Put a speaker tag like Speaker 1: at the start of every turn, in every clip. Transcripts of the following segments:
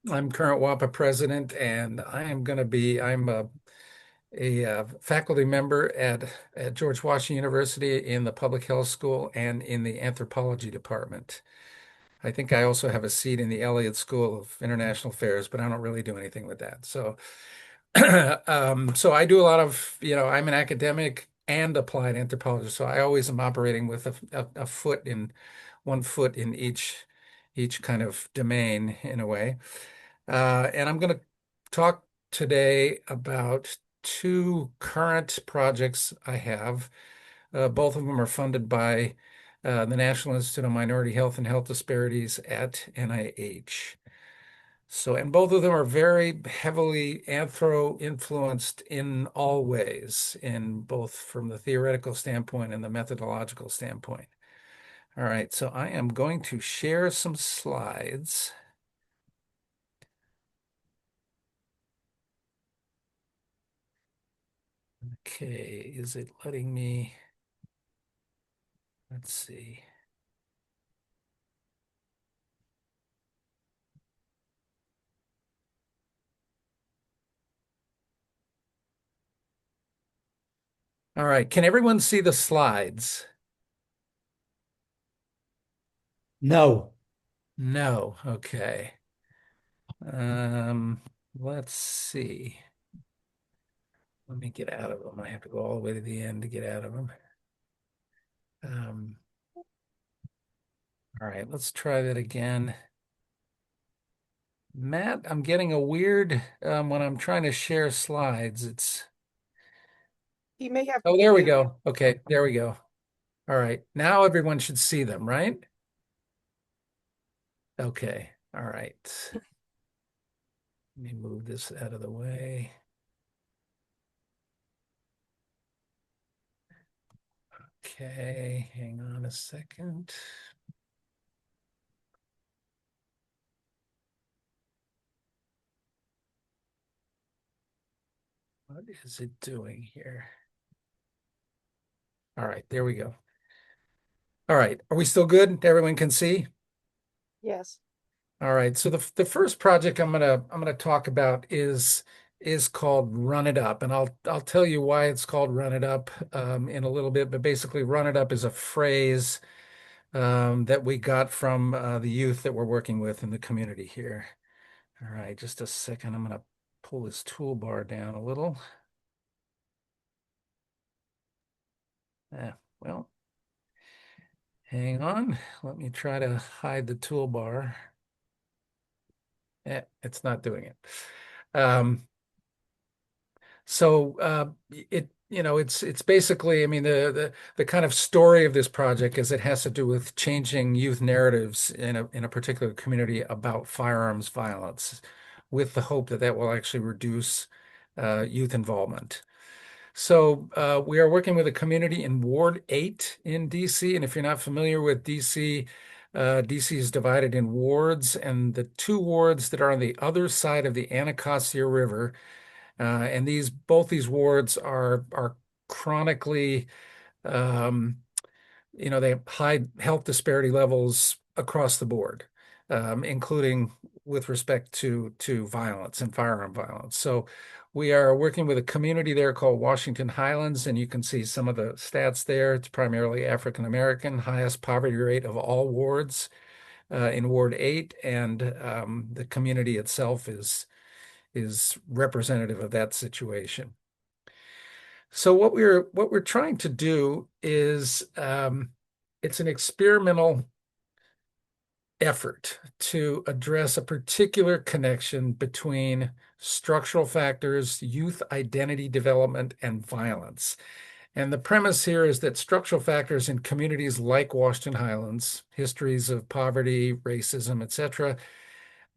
Speaker 1: I'm current WAPA president, and I'm a faculty member at George Washington University in the Public Health School and in the Anthropology department. I think I also have a seat in the Elliott School of International Affairs, but I don't really do anything with that. So, so I do a lot of, I'm an academic and applied anthropologist. So I always am operating with a foot in one foot in each kind of domain in a way. And I'm going to talk today about two current projects I have. Both of them are funded by the National Institute on Minority Health and Health Disparities at NIH. So, and both of them are very heavily anthro influenced in all ways, in both from the theoretical standpoint and the methodological standpoint. All right, so I am going to share some slides. Okay, is it letting me? Let's see. All right, can everyone see the slides?
Speaker 2: No.
Speaker 1: No, okay. Um, let's see. Let me get out of them. I have to go all the way to the end to get out of them. Um, all right, let's try that again. Matt, I'm getting a weird when I'm trying to share slides.
Speaker 3: He may have
Speaker 1: Oh, there we
Speaker 3: mute.
Speaker 1: go. Okay, there we go. All right, now everyone should see them, right? Okay, all right. Let me move this out of the way. Okay, hang on a second. What is it doing here? All right, there we go. All right, are we still good? Everyone can see?
Speaker 3: Yes.
Speaker 1: All right, so the first project I'm gonna talk about is called Run It Up, and I'll tell you why it's called Run It Up in a little bit. But basically, Run It Up is a phrase that we got from the youth that we're working with in the community here. All right, just a second. I'm gonna pull this toolbar down a little. Well, hang on. Let me try to hide the toolbar. It's not doing it. Um, it's basically, I mean, the kind of story of this project is it has to do with changing youth narratives in a particular community about firearms violence, with the hope that that will actually reduce youth involvement. So we are working with a community in Ward 8 in DC. And if you're not familiar with DC, DC is divided in wards, and the two wards that are on the other side of the Anacostia River, and both these wards are chronically, um, they have high health disparity levels across the board, including with respect to violence and firearm violence. So we are working with a community there called Washington Highlands, and you can see some of the stats there. It's primarily African American, highest poverty rate of all wards in Ward 8, and the community itself is representative of that situation. So what we're trying to do is it's an experimental effort to address a particular connection between structural factors, youth identity development, and violence. And the premise here is that structural factors in communities like Washington Highlands, histories of poverty, racism, etc.,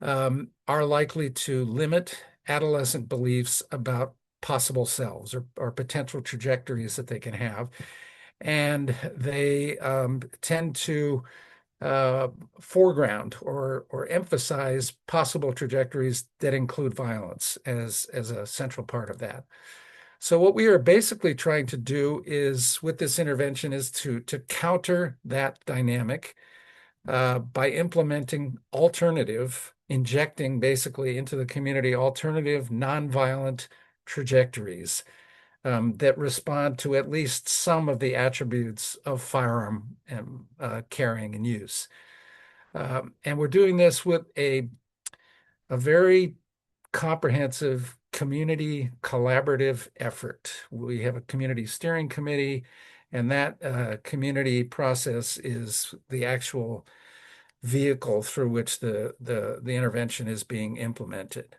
Speaker 1: are likely to limit adolescent beliefs about possible selves or potential trajectories that they can have. And they tend to uh, foreground or emphasize possible trajectories that include violence as a central part of that. So what we are basically trying to do is with this intervention is to counter that dynamic by implementing alternative injecting basically into the community alternative, nonviolent trajectories that respond to at least some of the attributes of firearm carrying and use. And we're doing this with a very comprehensive community collaborative effort. We have a community steering committee, and that community process is the actual vehicle through which the intervention is being implemented.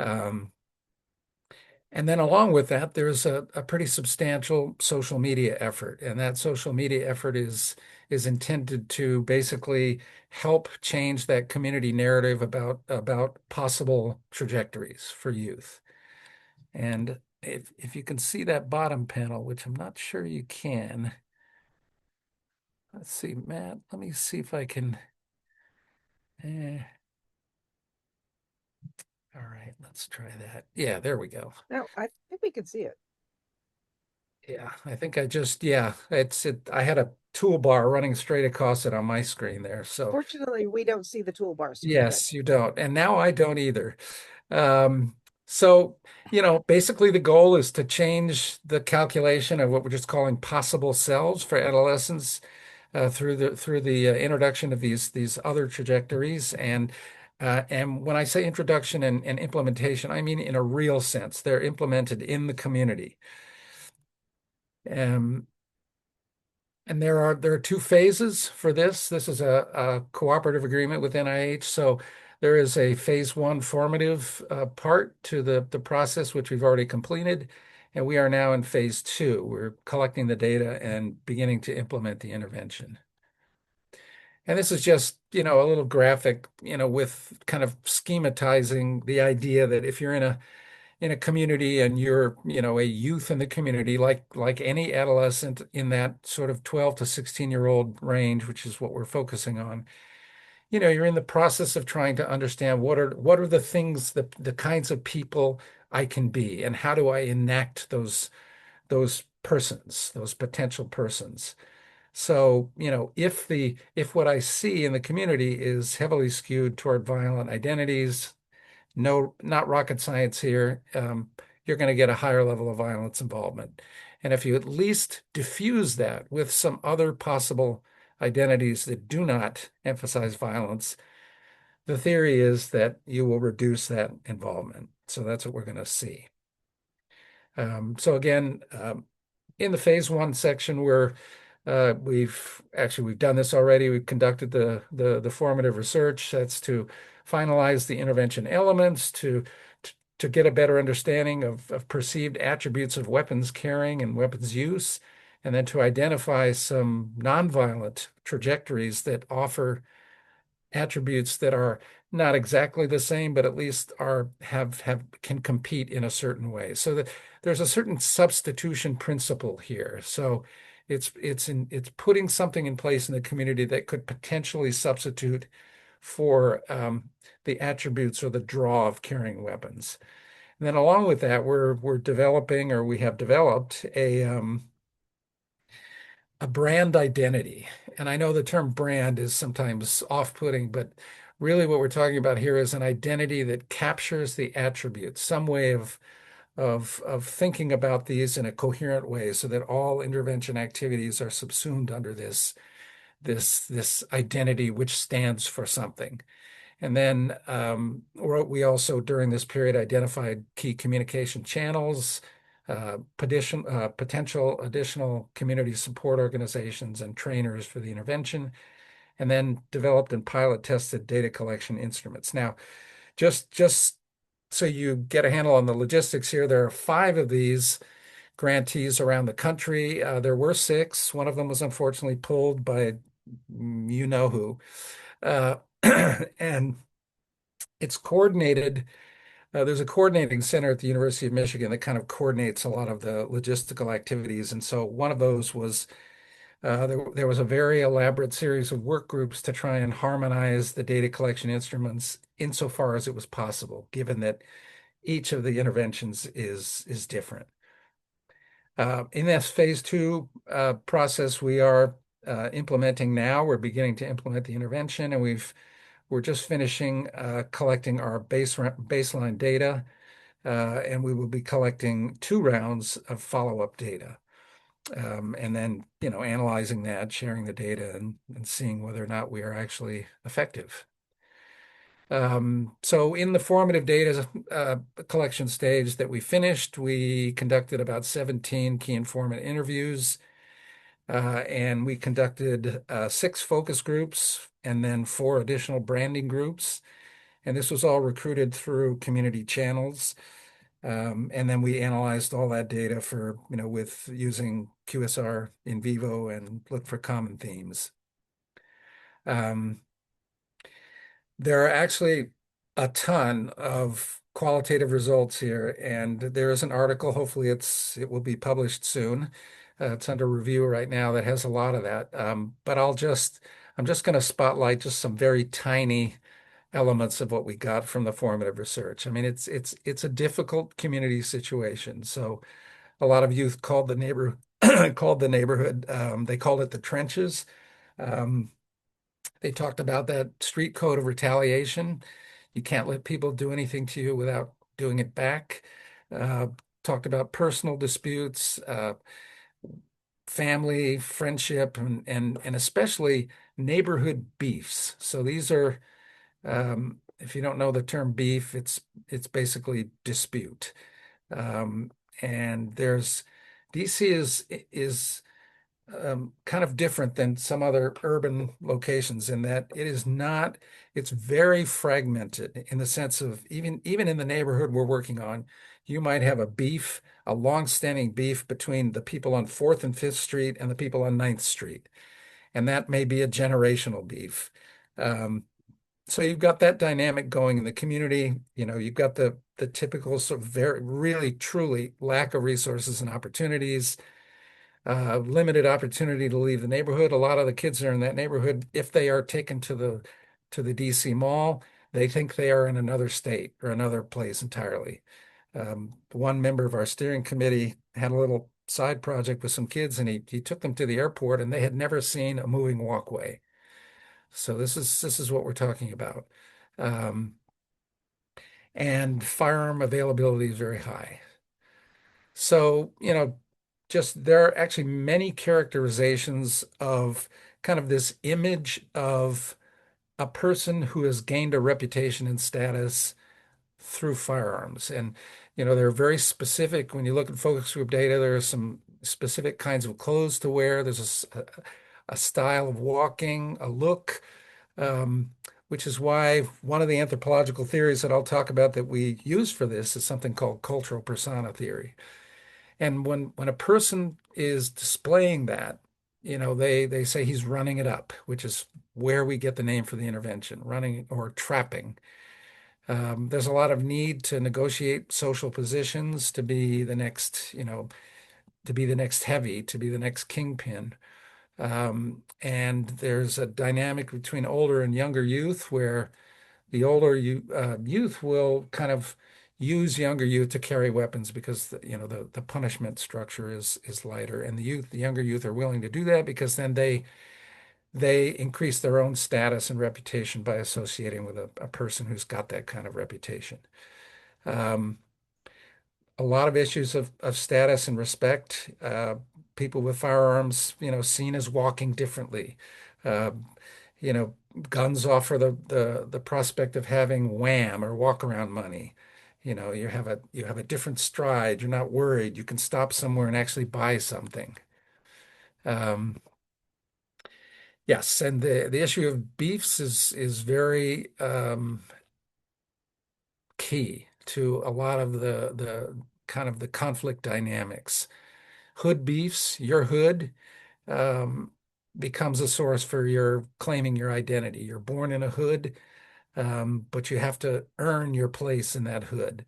Speaker 1: Um, and then along with that, there's a pretty substantial social media effort, and that social media effort is intended to basically help change that community narrative about possible trajectories for youth. And if you can see that bottom panel, which I'm not sure you can, let's see, Matt, let me see if I can. Eh, all right, let's try that. Yeah, there we go.
Speaker 3: No, I think we can see it.
Speaker 1: Yeah, I think I just, yeah, I had a toolbar running straight across it on my screen there. So
Speaker 3: Fortunately, we don't see the toolbar, so we're good.
Speaker 1: yes, you don't. And now I don't either. Um, so, basically the goal is to change the calculation of what we're just calling possible selves for adolescents through the introduction of these other trajectories. And when I say introduction and implementation, I mean in a real sense. They're implemented in the community. Um, And there are two phases for this. This is a cooperative agreement with NIH. So there is a phase one formative part to the process, which we've already completed. And we are now in phase two. We're collecting the data and beginning to implement the intervention. And this is just, a little graphic, with kind of schematizing the idea that if you're in a community and you're, a youth in the community, like any adolescent in that sort of 12 to 16-year-old range, which is what we're focusing on, you're in the process of trying to understand what are the things, the kinds of people I can be, and how do I enact those persons, those potential persons. So, if what I see in the community is heavily skewed toward violent identities, no, not rocket science here. You're going to get a higher level of violence involvement. And if you at least diffuse that with some other possible identities that do not emphasize violence, the theory is that you will reduce that involvement. So that's what we're going to see. So again, in the phase one section, we've done this already. We've conducted the formative research. That's to finalize the intervention elements to get a better understanding of perceived attributes of weapons carrying and weapons use, and then to identify some nonviolent trajectories that offer attributes that are not exactly the same, but at least have can compete in a certain way. So that there's a certain substitution principle here. So it's putting something in place in the community that could potentially substitute for the attributes or the draw of carrying weapons. And then along with that, we're developing, or we have developed a brand identity. And I know the term brand is sometimes off-putting, but really what we're talking about here is an identity that captures the attributes, some way of thinking about these in a coherent way so that all intervention activities are subsumed under this identity which stands for something. And then we also, during this period, identified key communication channels, potential additional community support organizations and trainers for the intervention, and then developed and pilot tested data collection instruments. Now, just so you get a handle on the logistics here, there are 5 of these grantees around the country. There were 6. One of them was unfortunately pulled by you know who. Uh, and it's coordinated. There's a coordinating center at the University of Michigan that kind of coordinates a lot of the logistical activities. And so one of those was there was a very elaborate series of work groups to try and harmonize the data collection instruments insofar as it was possible, given that each of the interventions is different. In this phase two process, we are implementing now. We're beginning to implement the intervention, and We're just finishing collecting our baseline data, and we will be collecting 2 rounds of follow-up data. And then, analyzing that, sharing the data, and seeing whether or not we are actually effective. So in the formative data collection stage that we finished, we conducted about 17 key informant interviews, and we conducted 6 focus groups and then 4 additional branding groups. And this was all recruited through community channels. And then we analyzed all that data for, with using QSR in vivo and look for common themes. Um, there are actually a ton of qualitative results here, and there is an article, hopefully it will be published soon. It's under review right now that has a lot of that. But I'm just going to spotlight just some very tiny elements of what we got from the formative research. I mean, it's a difficult community situation. So a lot of youth called the neighbor called the neighborhood. They called it the trenches. Um, they talked about that street code of retaliation. You can't let people do anything to you without doing it back. Uh, Talked about personal disputes, family, friendship, and especially neighborhood beefs. So these are if you don't know the term beef, it's basically dispute. Um, and there's DC is kind of different than some other urban locations in that it is not, it's very fragmented in the sense of even in the neighborhood we're working on, you might have a long-standing beef between the people on 4th and 5th Street and the people on 9th Street. And that may be a generational beef. Um, so you've got that dynamic going in the community. You've got the typical sort of very, really, truly lack of resources and opportunities, limited opportunity to leave the neighborhood. A lot of the kids that are in that neighborhood, if they are taken to the DC Mall, they think they are in another state or another place entirely. One member of our steering committee had a little side project with some kids, and he took them to the airport, and they had never seen a moving walkway. So this is what we're talking about. Um, and firearm availability is very high. So, just there are actually many characterizations of kind of this image of a person who has gained a reputation and status through firearms. And, they're very specific. When you look at focus group data, there are some specific kinds of clothes to wear. There's a style of walking, a look, which is why one of the anthropological theories that I'll talk about that we use for this is something called cultural persona theory. And when a person is displaying that, they say he's running it up, which is where we get the name for the intervention, running or trapping. There's a lot of need to negotiate social positions to be the next, to be the next heavy, to be the next kingpin. And there's a dynamic between older and younger youth where the older youth will kind of use younger youth to carry weapons because the punishment structure is lighter, and the younger youth are willing to do that because then they increase their own status and reputation by associating with a person who's got that kind of reputation. Um, a lot of issues of status and respect. People with firearms, seen as walking differently. Uh, you know, Guns offer the prospect of having wham or walk around money. You have a different stride. You're not worried. You can stop somewhere and actually buy something. Um, yes, and the issue of beefs is very key to a lot of the kind of the conflict dynamics. Hood beefs, your hood um, becomes a source for your claiming your identity. You're born in a hood, but you have to earn your place in that hood.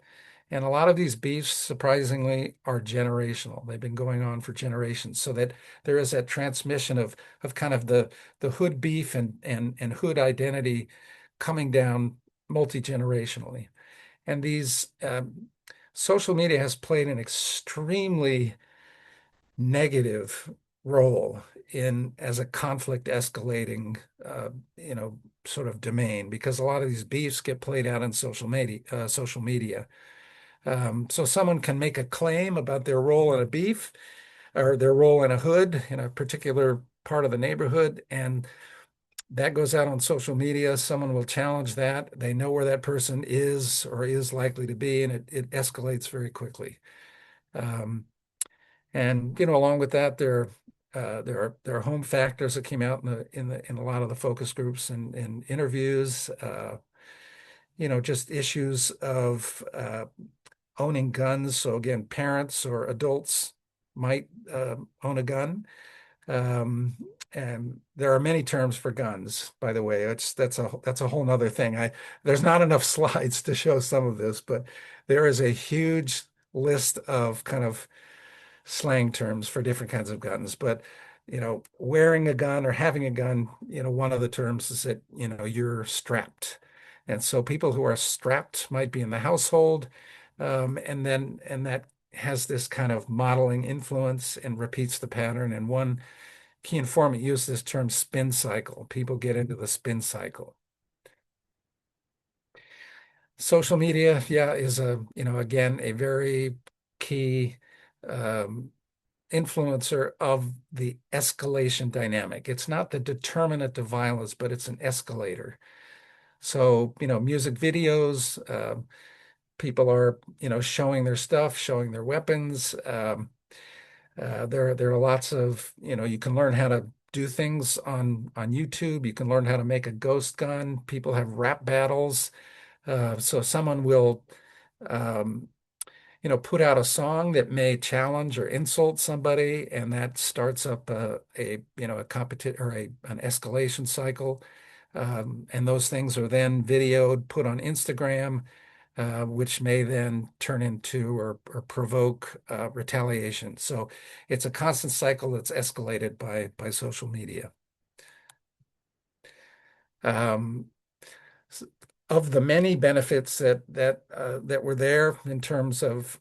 Speaker 1: And a lot of these beefs, surprisingly, are generational. They've been going on for generations, so that there is that transmission of kind of the hood beef and hood identity coming down multi-generationally. And these social media has played an extremely negative role in as a conflict escalating, sort of domain because a lot of these beefs get played out in social media. So someone can make a claim about their role in a beef or their role in a hood in a particular part of the neighborhood, and that goes out on social media. Someone will challenge that. They know where that person is or is likely to be, and it escalates very quickly. Um, and along with that, there are home factors that came out in a lot of the focus groups and interviews. Just issues of owning guns. So again, parents or adults might own a gun. Um, and there are many terms for guns, by the way. That's a whole nother thing. There's not enough slides to show some of this, but there is a huge list of kind of slang terms for different kinds of guns. But wearing a gun or having a gun, one of the terms is that you're strapped. And so people who are strapped might be in the household, and that has this kind of modeling influence and repeats the pattern. And one key informant used this term spin cycle. People get into the spin cycle. Social media, yeah, is again, a very key um, influencer of the escalation dynamic. It's not the determinant of violence, but it's an escalator. So, music videos, people are, showing their stuff, showing their weapons. There are lots of, you can learn how to do things on YouTube. You can learn how to make a ghost gun. People have rap battles. So someone will, um, put out a song that may challenge or insult somebody, and that starts up a competition or an escalation cycle. And those things are then videoed, put on Instagram, which may then turn into or provoke retaliation. So it's a constant cycle that's escalated by social media. Um, of the many benefits that were there in terms of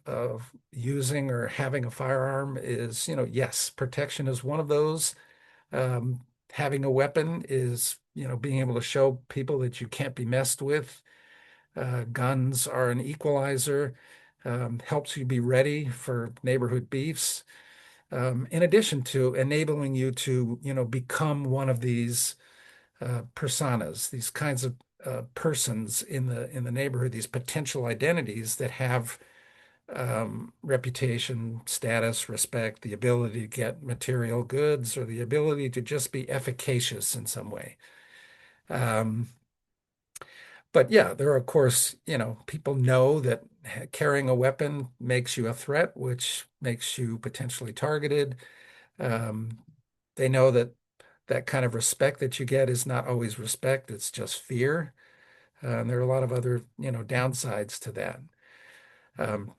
Speaker 1: using or having a firearm is, yes, protection is one of those. Um, Having a weapon is, being able to show people that you can't be messed with. Guns are an equalizer, helps you be ready for neighborhood beefs, in addition to enabling you to, become one of these personas, these kinds of persons in the neighborhood, these potential identities that have reputation, status, respect, the ability to get material goods, or the ability to just be efficacious in some way. Um, but yeah, there are, of course, people know that carrying a weapon makes you a threat, which makes you potentially targeted. Um, they know that that kind of respect that you get is not always respect, it's just fear. And there are a lot of other, downsides to that.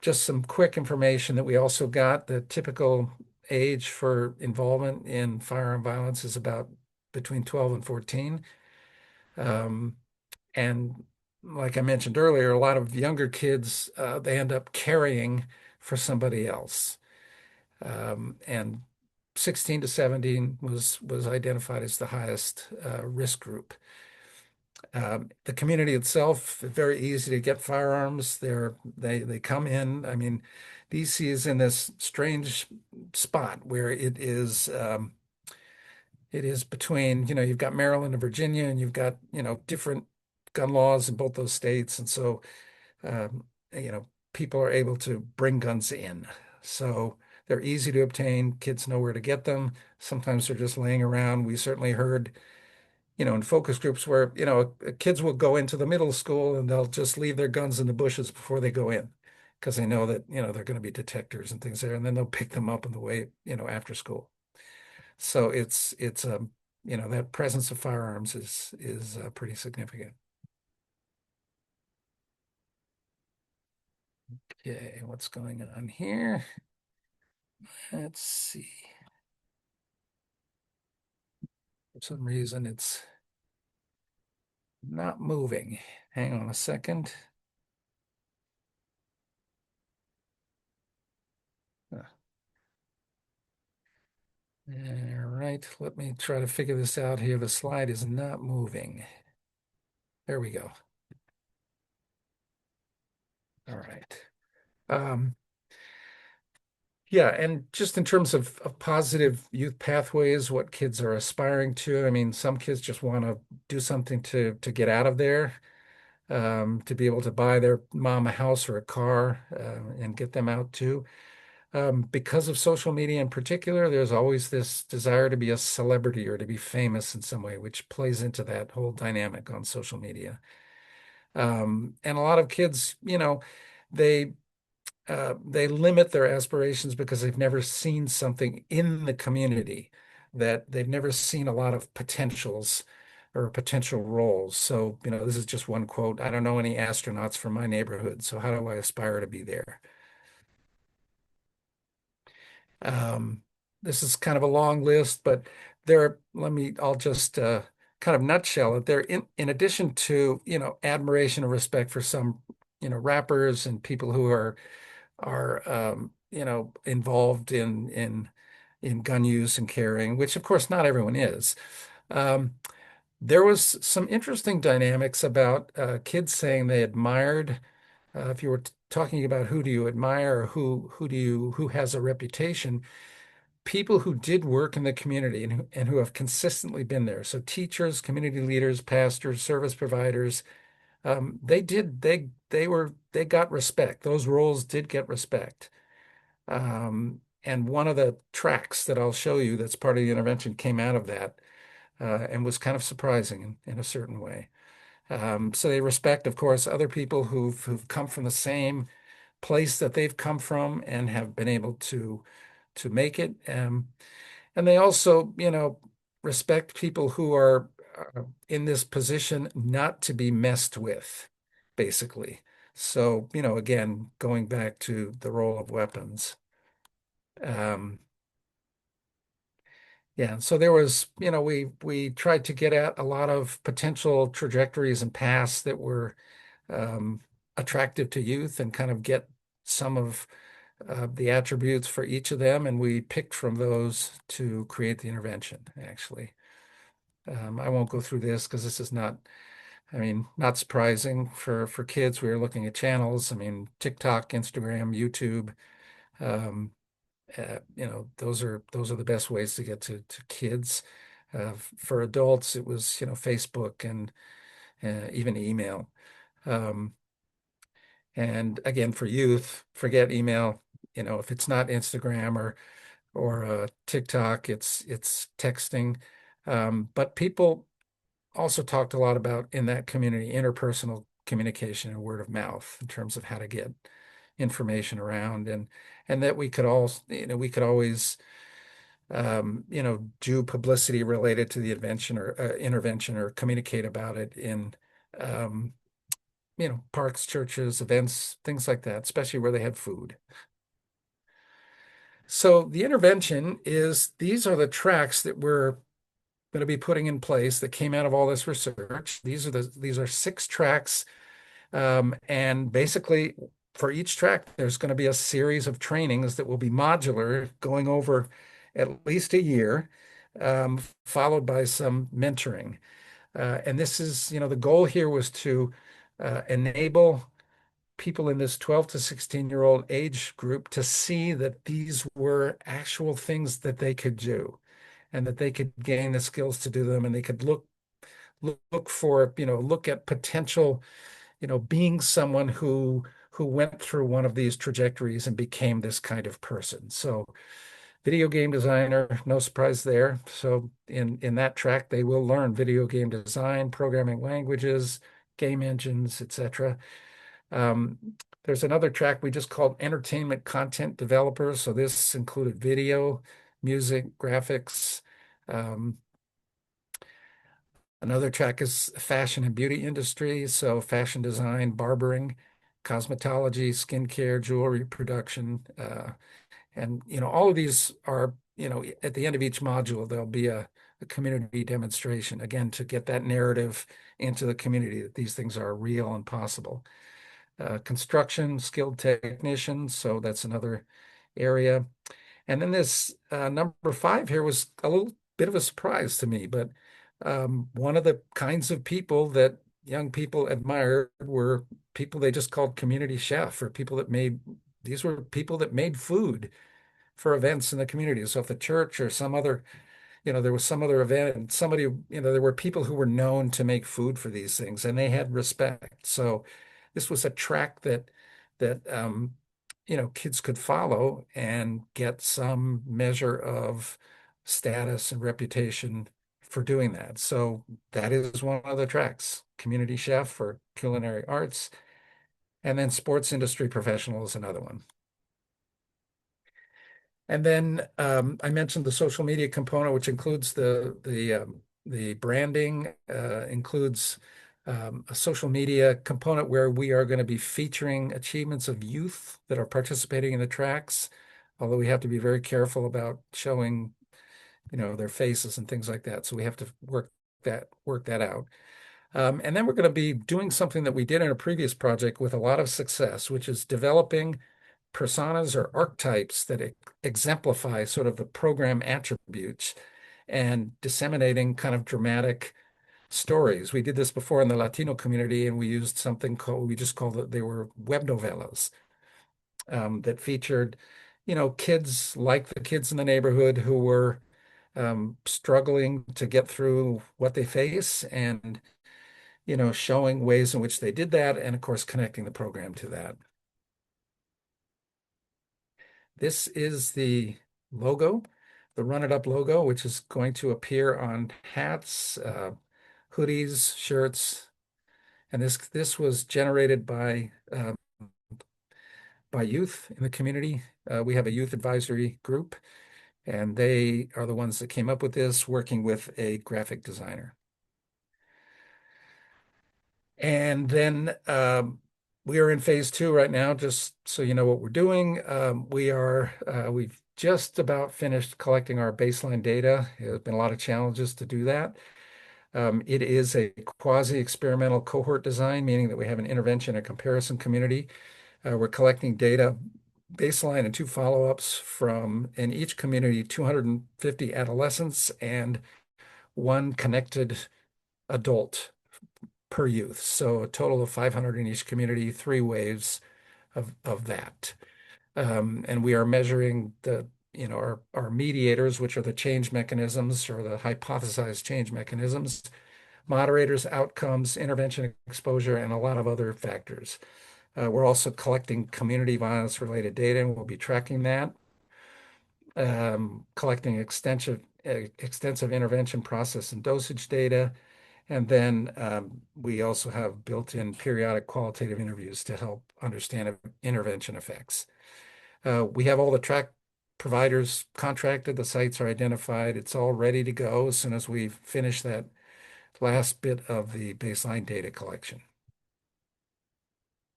Speaker 1: Just some quick information that we also got. The typical age for involvement in firearm violence is about between 12 and 14. Um, and like I mentioned earlier, a lot of younger kids, they end up carrying for somebody else. And 16 to 17 was identified as the highest risk group. The community itself, very easy to get firearms. They come in. I mean, DC is in this strange spot where it is between, you've got Maryland and Virginia, and you've got, different gun laws in both those states. And so, um, you know, people are able to bring guns in. So they're easy to obtain. Kids know where to get them. Sometimes they're just laying around. We certainly heard, in focus groups where, kids will go into the middle school and they'll just leave their guns in the bushes before they go in because they know that, they're going to be detectors and things there. And then they'll pick them up on the way, after school. So that presence of firearms is pretty significant. Okay, what's going on here? Let's see. For some reason, it's not moving. Hang on a second. All right, let me try to figure this out here. The slide is not moving. There we go. All right. Um, yeah, and just in terms of positive youth pathways, what kids are aspiring to. I mean, some kids just want to do something to get out of there, to be able to buy their mom a house or a car, and get them out too. Because of social media in particular, there's always this desire to be a celebrity or to be famous in some way, which plays into that whole dynamic on social media. And a lot of kids, they they limit their aspirations because they've never seen something in the community, that they've never seen a lot of potentials or potential roles. So, this is just one quote. I don't know any astronauts from my neighborhood, so how do I aspire to be there? Um, this is kind of a long list, but I'll just kind of nutshell it. There, in addition to, admiration and respect for some, rappers and people who are involved in gun use and carrying, which of course not everyone is. Um, there was some interesting dynamics about kids saying they admired. If you were talking about who do you admire, or who has a reputation, people who did work in the community and who have consistently been there. So teachers, community leaders, pastors, service providers, they got respect. Those roles did get respect. And one of the tracks that I'll show you that's part of the intervention came out of that, and was kind of surprising in a certain way. So they respect, of course, other people who've come from the same place that they've come from and have been able to make it. And they also, respect people who are in this position not to be messed with, basically. So, again, going back to the role of weapons. Um, yeah, so there was, we tried to get at a lot of potential trajectories and paths that were um, attractive to youth and kind of get some of the attributes for each of them, and we picked from those to create the intervention, actually. I won't go through this because this is not, I mean, not surprising for kids. We were looking at channels. I mean, TikTok, Instagram, YouTube. Um, those are the best ways to get to kids. For adults, it was Facebook and even email. Um, and again, for youth, forget email. If it's not Instagram or TikTok, it's texting. But people also talked a lot about in that community interpersonal communication and word of mouth in terms of how to get information around, and that we could always do publicity related to the invention or intervention or communicate about it in um, parks, churches, events, things like that, especially where they had food. So the intervention is these are the tracks that we're going to be putting in place that came out of all this research. These are 6 tracks, and basically for each track, there's going to be a series of trainings that will be modular, going over at least a year, followed by some mentoring. And this is, the goal here was to enable people in this 12 to 16-year-old age group to see that these were actual things that they could do and that they could gain the skills to do them, and they could look for, look at potential, being someone who went through one of these trajectories and became this kind of person. So video game designer, no surprise there. So in that track, they will learn video game design, programming languages, game engines, etc. Um, there's another track we just called entertainment content developers. So this included video, music, graphics. Um, Another track is fashion and beauty industry. So fashion design, barbering, cosmetology, skincare, jewelry production. And, all of these are, at the end of each module, there'll be a community demonstration, again, to get that narrative into the community that these things are real and possible. Construction, skilled technicians, so that's another area. And then this number 5 here was a little bit of a surprise to me, but one of the kinds of people young people admired were people they just called community chef, or people that made, these were people that made food for events in the community. So if the church or some other, there was some other event and somebody, there were people who were known to make food for these things and they had respect. So this was a track that kids could follow and get some measure of status and reputation for doing that. So that is one of the tracks, community chef for culinary arts, and then sports industry professional is another one. And then I mentioned the social media component, which includes the branding, includes a social media component where we are going to be featuring achievements of youth that are participating in the tracks, although we have to be very careful about showing, their faces and things like that. So we have to work that out. And then we're going to be doing something that we did in a previous project with a lot of success, which is developing personas or archetypes that exemplify sort of the program attributes and disseminating kind of dramatic stories. We did this before in the Latino community, and we used something called, we just called it, they were web novellas that featured, kids like the kids in the neighborhood who were struggling to get through what they face and, showing ways in which they did that, and of course, connecting the program to that. This is the logo, the Run It Up logo, which is going to appear on hats, hoodies, shirts, and this was generated by youth in the community. We have a youth advisory group, and they are the ones that came up with this, working with a graphic designer. And then we are in phase 2 right now, just so you know what we're doing. We've just about finished collecting our baseline data. There's been a lot of challenges to do that. It is a quasi-experimental cohort design, meaning that we have an intervention and comparison community. We're collecting data, baseline and 2 follow-ups from, in each community, 250 adolescents and 1 connected adult per youth. So a total of 500 in each community, 3 waves of that. And we are measuring our mediators, which are the change mechanisms or the hypothesized change mechanisms, moderators, outcomes, intervention exposure, and a lot of other factors. We're also collecting community violence related data, and we'll be tracking that. Collecting extensive intervention process and dosage data. And then we also have built-in periodic qualitative interviews to help understand intervention effects. We have all the track providers contracted, the sites are identified, it's all ready to go as soon as we finish that last bit of the baseline data collection.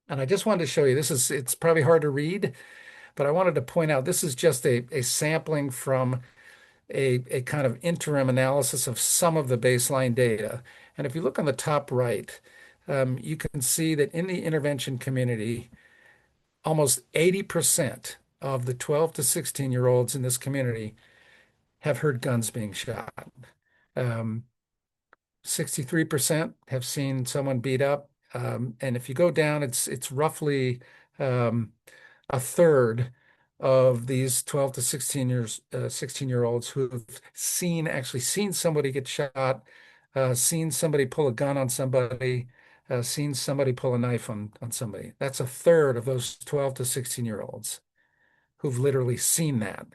Speaker 1: And I just wanted to show you, it's probably hard to read, but I wanted to point out this is just a sampling from a kind of interim analysis of some of the baseline data. And if you look on the top right, you can see that in the intervention community, almost 80% of the 12 to 16-year-olds in this community have heard guns being shot. 63% have seen someone beat up. And if you go down, it's roughly a third of these 12 to 16-year-olds who've actually seen somebody get shot, seen somebody pull a gun on somebody, seen somebody pull a knife on somebody. That's a third of those 12 to 16-year-olds who've literally seen that.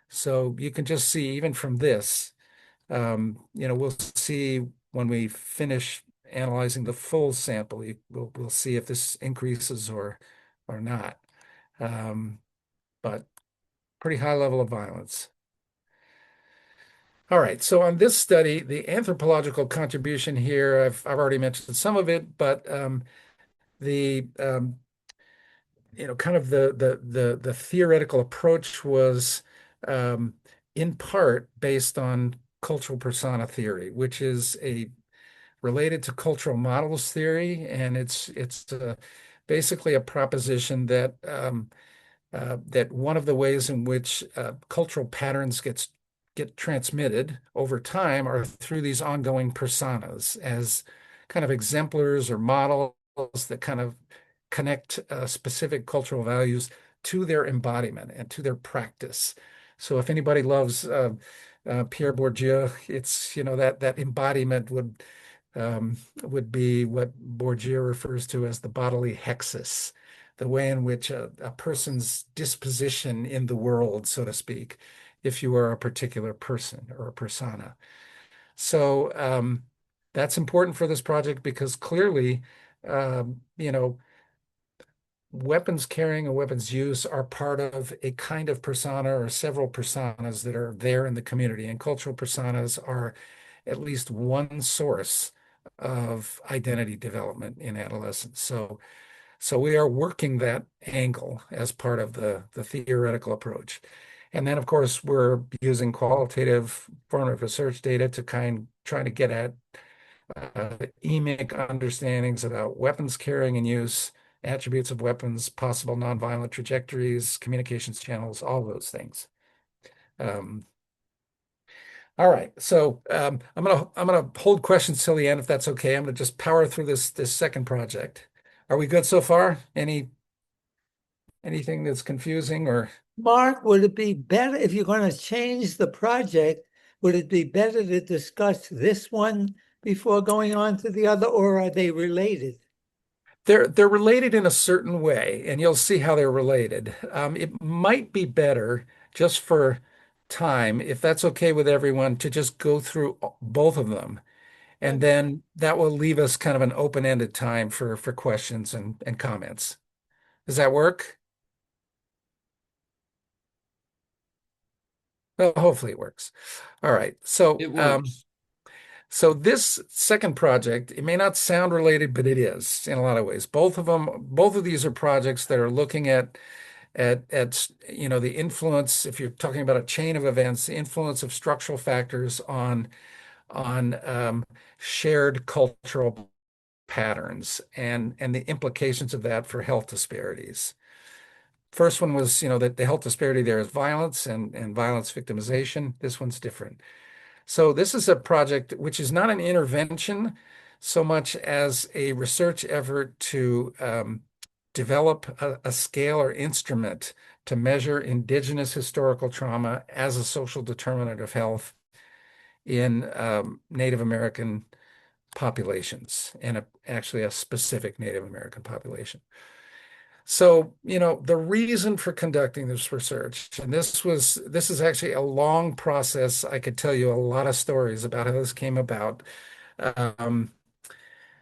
Speaker 1: So you can just see, even from this, we'll see when we finish analyzing the full sample, we'll see if this increases or not. But pretty high level of violence. All right, so on this study, the anthropological contribution here, I've already mentioned some of it, but the kind of the theoretical approach was in part based on cultural persona theory, which is related to cultural models theory, and it's basically a proposition that that one of the ways in which cultural patterns get transmitted over time are through these ongoing personas as kind of exemplars or models that kind of connect specific cultural values to their embodiment and to their practice. So if anybody loves Pierre Bourdieu, it's, that embodiment would be what Bourdieu refers to as the bodily hexis, the way in which a person's disposition in the world, so to speak, if you are a particular person or a persona. So that's important for this project because clearly, weapons carrying and weapons use are part of a kind of persona or several personas that are there in the community. And cultural personas are at least one source of identity development in adolescence. So we are working that angle as part of the theoretical approach. And then, of course, we're using qualitative formative research data to try to get at emic understandings about weapons carrying and use, attributes of weapons, possible nonviolent trajectories, communications channels, all those things. Um, all right, so I'm gonna hold questions till the end if that's okay. I'm gonna just power through this second project. Are we good so far? Anything that's confusing or?
Speaker 2: Mark, would it be better if you're going to change the project? Would it be better to discuss this one before going on to the other, or are they related?
Speaker 1: They're related in a certain way, and you'll see how they're related. It might be better just for time, if that's okay with everyone, to just go through both of them, and then that will leave us kind of an open-ended time for questions and comments. Does that work? Well, hopefully it works. All right.
Speaker 4: It works.
Speaker 1: So this second project, it may not sound related, but it is in a lot of ways. Both of these are projects that are looking at the influence, if you're talking about a chain of events, the influence of structural factors on shared cultural patterns and the implications of that for health disparities. First one was, that the health disparity there is violence and violence victimization. This one's different. So this is a project which is not an intervention so much as a research effort to develop a scale or instrument to measure indigenous historical trauma as a social determinant of health in Native American populations, and actually a specific Native American population. So, the reason for conducting this research, and this is actually a long process. I could tell you a lot of stories about how this came about. Um,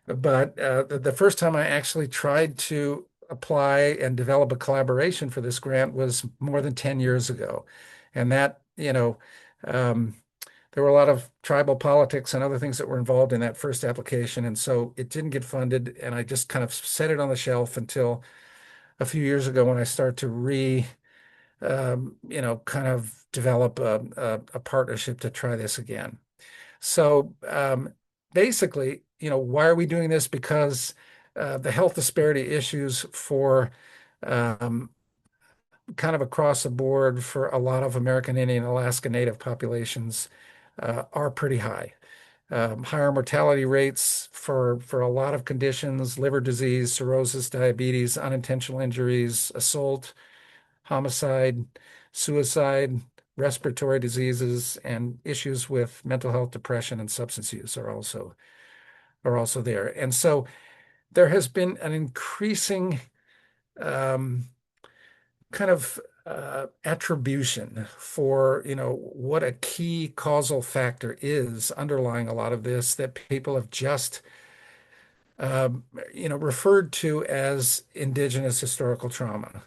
Speaker 1: but the first time I actually tried to apply and develop a collaboration for this grant was more than 10 years ago. And that, there were a lot of tribal politics and other things that were involved in that first application. And so it didn't get funded. And I just kind of set it on the shelf until a few years ago when I started to kind of develop a partnership to try this again. So basically, why are we doing this? Because the health disparity issues for um, kind of across the board for a lot of American Indian and Alaska Native populations are pretty high. Higher mortality rates for a lot of conditions, liver disease, cirrhosis, diabetes, unintentional injuries, assault, homicide, suicide, respiratory diseases, and issues with mental health, depression, and substance use are also there. And so there has been an increasing um, kind of attribution for, what a key causal factor is underlying a lot of this that people have just referred to as indigenous historical trauma,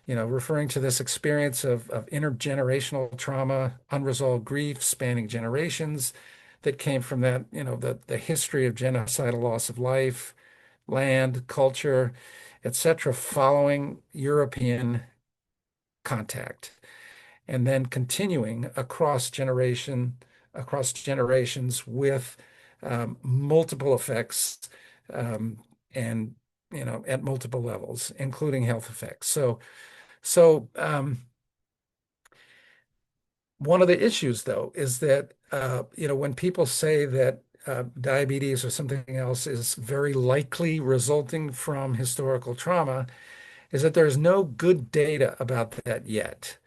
Speaker 1: referring to this experience of intergenerational trauma, unresolved grief spanning generations that came from that, the history of genocidal loss of life, land, culture, etc., following European contact, and then continuing across generations with multiple effects, um, and at multiple levels, including health effects. So one of the issues, though, is that when people say that diabetes or something else is very likely resulting from historical trauma is that there's no good data about that yet.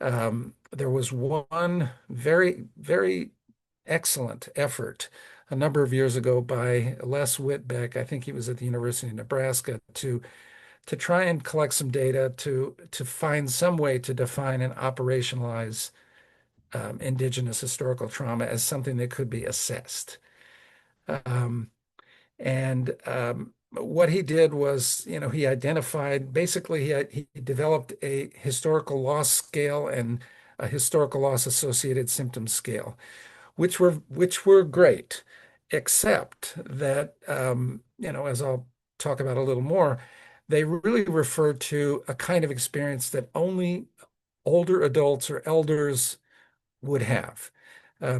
Speaker 1: There was one very excellent effort a number of years ago by Les Whitbeck. I think he was at the University of Nebraska to try and collect some data to find some way to define and operationalize indigenous historical trauma as something that could be assessed. Um, and what he did was, he identified basically he developed a historical loss scale and a historical loss associated symptom scale, which were great, except that as I'll talk about a little more, they really refer to a kind of experience that only older adults or elders would have.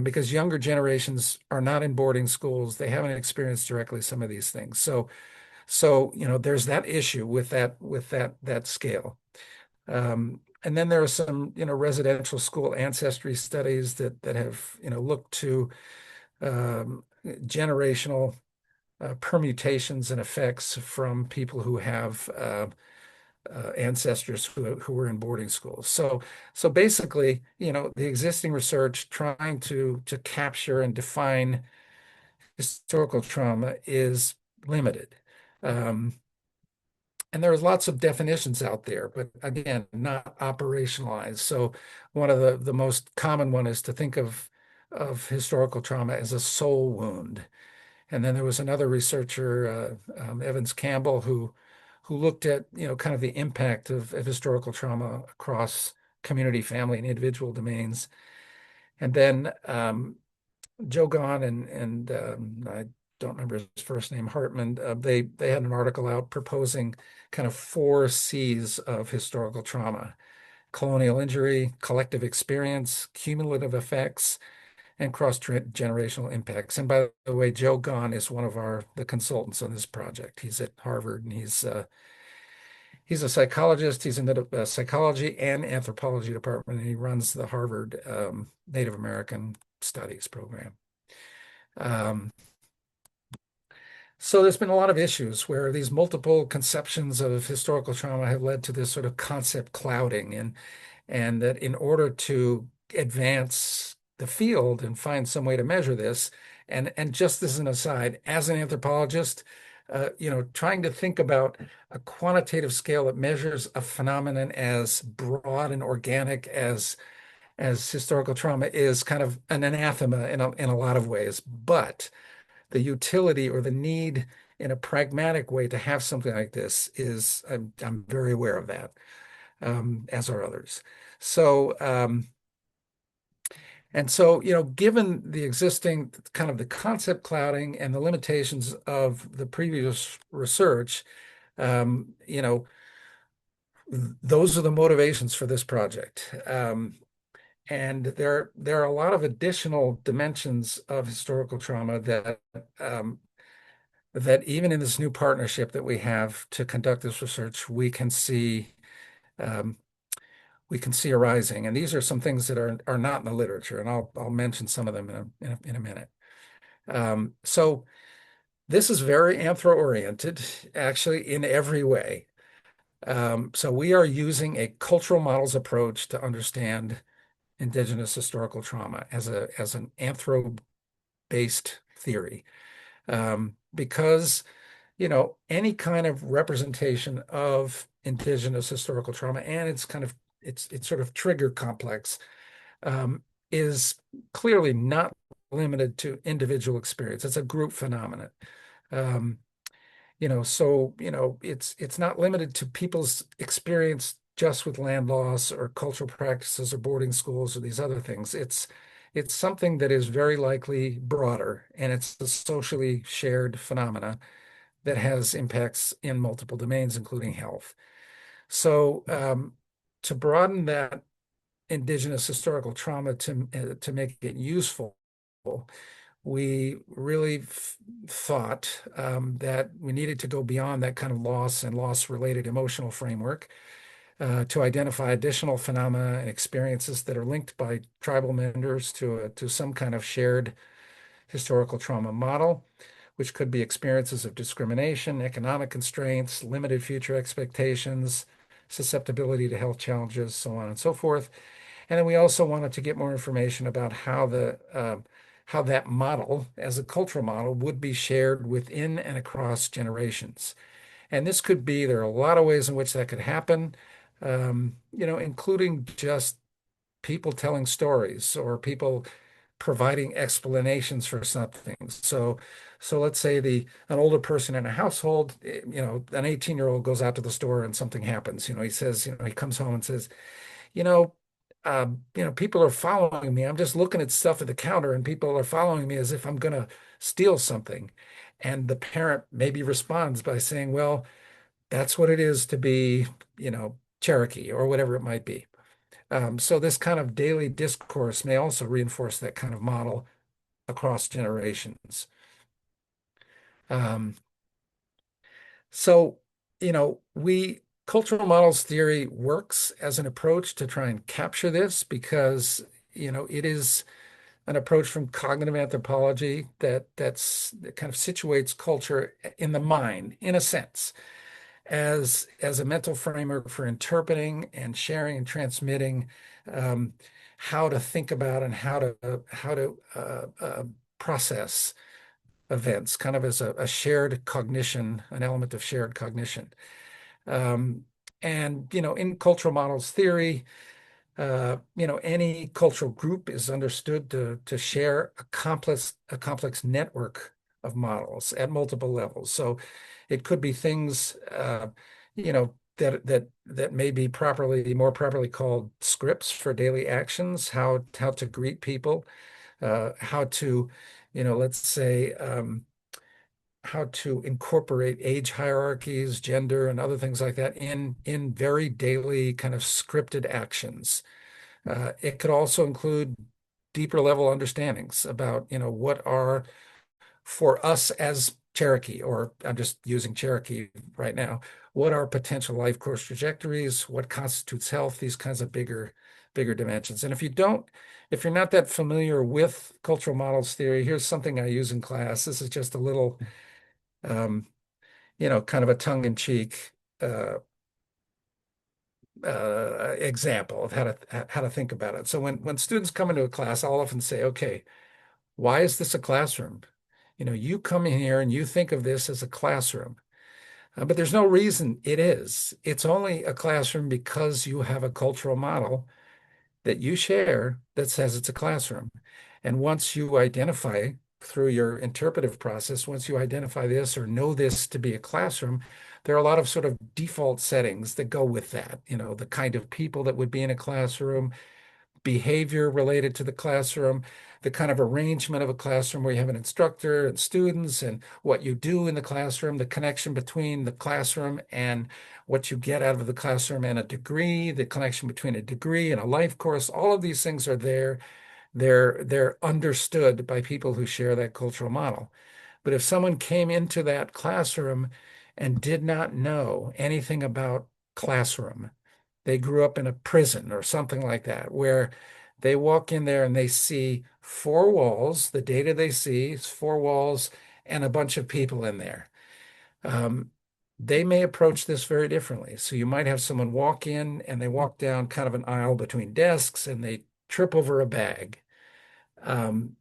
Speaker 1: Because younger generations are not in boarding schools. They haven't experienced directly some of these things. So there's that issue with that scale. And then there are some, residential school ancestry studies that have, looked to generational permutations and effects from people who have ancestors who were in boarding schools. So basically, the existing research trying to capture and define historical trauma is limited. Um, and there's lots of definitions out there, but again, not operationalized. So one of the most common one is to think of historical trauma as a soul wound. And then there was another researcher, Evans Campbell, who looked at, kind of the impact of historical trauma across community, family, and individual domains. And then Joe Gahn and I don't remember his first name, Hartman, they had an article out proposing kind of 4 C's of historical trauma: colonial injury, collective experience, cumulative effects, and cross-generational impacts. And by the way, Joe Gahn is one of the consultants on this project. He's at Harvard, and he's a psychologist. He's in the psychology and anthropology department, and he runs the Harvard Native American Studies program. Um, so there's been a lot of issues where these multiple conceptions of historical trauma have led to this sort of concept clouding, and that in order to advance the field and find some way to measure this, and just as an aside, as an anthropologist, trying to think about a quantitative scale that measures a phenomenon as broad and organic as historical trauma is kind of an anathema in a lot of ways. But the utility or the need in a pragmatic way to have something like this is, I'm very aware of that, as are others. So, and so, given the existing kind of the concept clouding and the limitations of the previous research, those are the motivations for this project. And there are a lot of additional dimensions of historical trauma that even in this new partnership that we have to conduct this research, um, we can see arising. And these are some things that are not in the literature, and I'll mention some of them in a minute. So this is very anthro-oriented, actually, in every way. So we are using a cultural models approach to understand indigenous historical trauma as an anthro-based theory, because any kind of representation of indigenous historical trauma and its sort of trigger complex is clearly not limited to individual experience. It's a group phenomenon. Um, it's not limited to people's experience just with land loss or cultural practices or boarding schools or these other things. It's something that is very likely broader, and it's a socially shared phenomena that has impacts in multiple domains, including health. So to broaden that indigenous historical trauma to make it useful, we really thought that we needed to go beyond that kind of loss and loss-related emotional framework to identify additional phenomena and experiences that are linked by tribal members to some kind of shared historical trauma model, which could be experiences of discrimination, economic constraints, limited future expectations, susceptibility to health challenges, so on and so forth. And then we also wanted to get more information about how that model, as a cultural model, would be shared within and across generations. And this could be, there are a lot of ways in which that could happen, including just people telling stories or people providing explanations for something. So let's say an older person in a household, an 18-year-old goes out to the store and something happens. He says, he comes home and says, you know, people are following me. I'm just looking at stuff at the counter and people are following me as if I'm going to steal something. And the parent maybe responds by saying, well, that's what it is to be, Cherokee or whatever it might be. So this kind of daily discourse may also reinforce that kind of model across generations. Um, so, cultural models theory works as an approach to try and capture this because, it is an approach from cognitive anthropology that kind of situates culture in the mind, in a sense, as a mental framework for interpreting and sharing and transmitting um, how to think about and how to process events, kind of as a shared cognition, an element of shared cognition. Um, and in cultural models theory, any cultural group is understood to share a complex network of models at multiple levels. So it could be things, that may be more properly called scripts for daily actions, how to greet people, how to, let's say, how to incorporate age hierarchies, gender, and other things like that in very daily kind of scripted actions. It could also include deeper level understandings about, what are for us as Cherokee, or I'm just using Cherokee right now, what are potential life course trajectories, what constitutes health, these kinds of bigger dimensions. And if you're not that familiar with cultural models theory, here's something I use in class. This is just a little, um, kind of a tongue-in-cheek uh, example of how to think about it. So when students come into a class, I'll often say, okay, why is this a classroom? You come in here and you think of this as a classroom, but there's no reason it is. It's only a classroom because you have a cultural model that you share that says it's a classroom. And once you identify through your interpretive process, once you identify this or know this to be a classroom, there are a lot of sort of default settings that go with that. The kind of people that would be in a classroom, behavior related to the classroom, the kind of arrangement of a classroom where you have an instructor and students and what you do in the classroom, the connection between the classroom and what you get out of the classroom and a degree, the connection between a degree and a life course, all of these things are there. They're understood by people who share that cultural model. But if someone came into that classroom and did not know anything about classroom, they grew up in a prison or something like that, where they walk in there and they see four walls. The data they see is four walls and a bunch of people in there. Um, they may approach this very differently. So you might have someone walk in and they walk down kind of an aisle between desks and they trip over a bag. Um,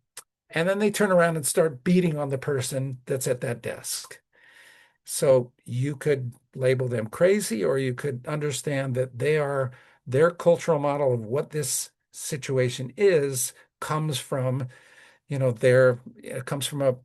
Speaker 1: and then they turn around and start beating on the person that's at that desk. So you could label them crazy, or you could understand that their cultural model of what this situation is comes from, it comes from a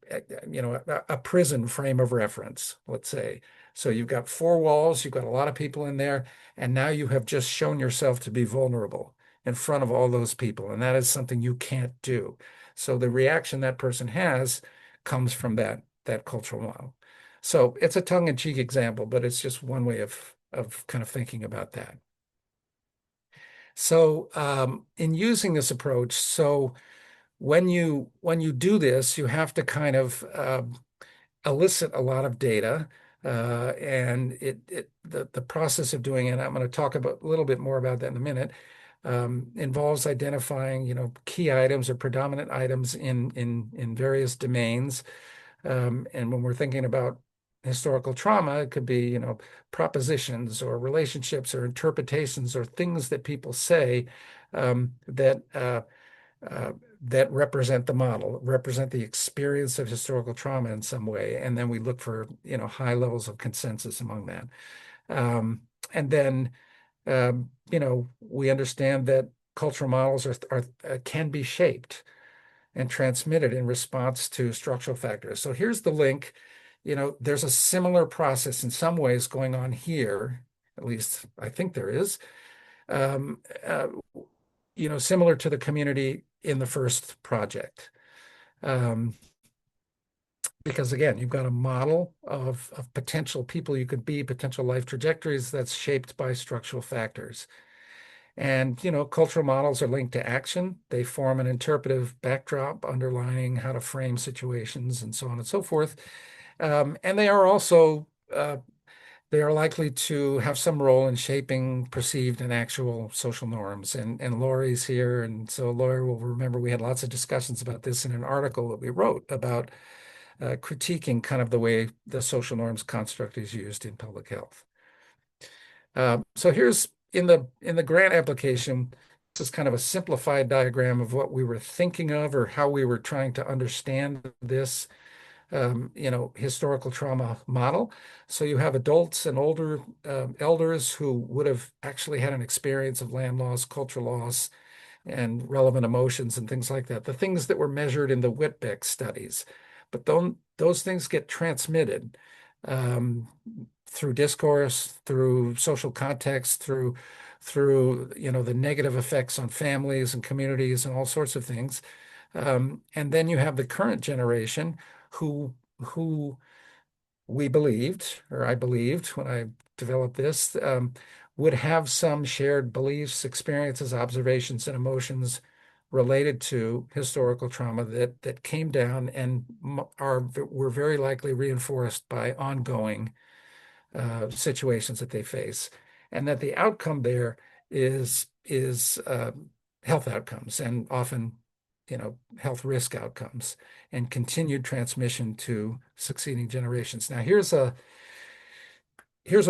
Speaker 1: prison frame of reference, let's say. So you've got four walls, you've got a lot of people in there, and now you have just shown yourself to be vulnerable in front of all those people, and that is something you can't do. So the reaction that person has comes from that cultural model. So it's a tongue-in-cheek example, but it's just one way of kind of thinking about that. So in using this approach, so when you do this, you have to kind of elicit a lot of data, and the process of doing it. I'm going to talk a little bit more about that in a minute. involves identifying, key items or predominant items in various domains. And when we're thinking about historical trauma, it could be, propositions or relationships or interpretations or things that people say um, that uh, uh, that represent the model, represent the experience of historical trauma in some way. And then we look for, high levels of consensus among that. Um, and then, we understand that cultural models can be shaped and transmitted in response to structural factors. So here's the link. There's a similar process in some ways going on here, at least I think there is, um, uh, similar to the community in the first project. Um, because again, you've got a model of potential people you could be, potential life trajectories that's shaped by structural factors. And, cultural models are linked to action. They form an interpretive backdrop underlining how to frame situations and so on and so forth. And they are also, they are likely to have some role in shaping perceived and actual social norms. And Lori's here. And so Lori will remember we had lots of discussions about this in an article that we wrote about critiquing kind of the way the social norms construct is used in public health. So here's in the grant application, this is kind of a simplified diagram of what we were thinking of or how we were trying to understand this, historical trauma model. So you have adults and older elders who would have actually had an experience of land loss, cultural loss, and relevant emotions and things like that, the things that were measured in the Whitbeck studies. But those things get transmitted um, through discourse, through social context, through the negative effects on families and communities and all sorts of things. And then you have the current generation who we believed, or I believed when I developed this, would have some shared beliefs, experiences, observations, and emotions related to historical trauma that came down and were very likely reinforced by ongoing situations that they face, and that the outcome there is health outcomes and often health risk outcomes and continued transmission to succeeding generations. Now here's a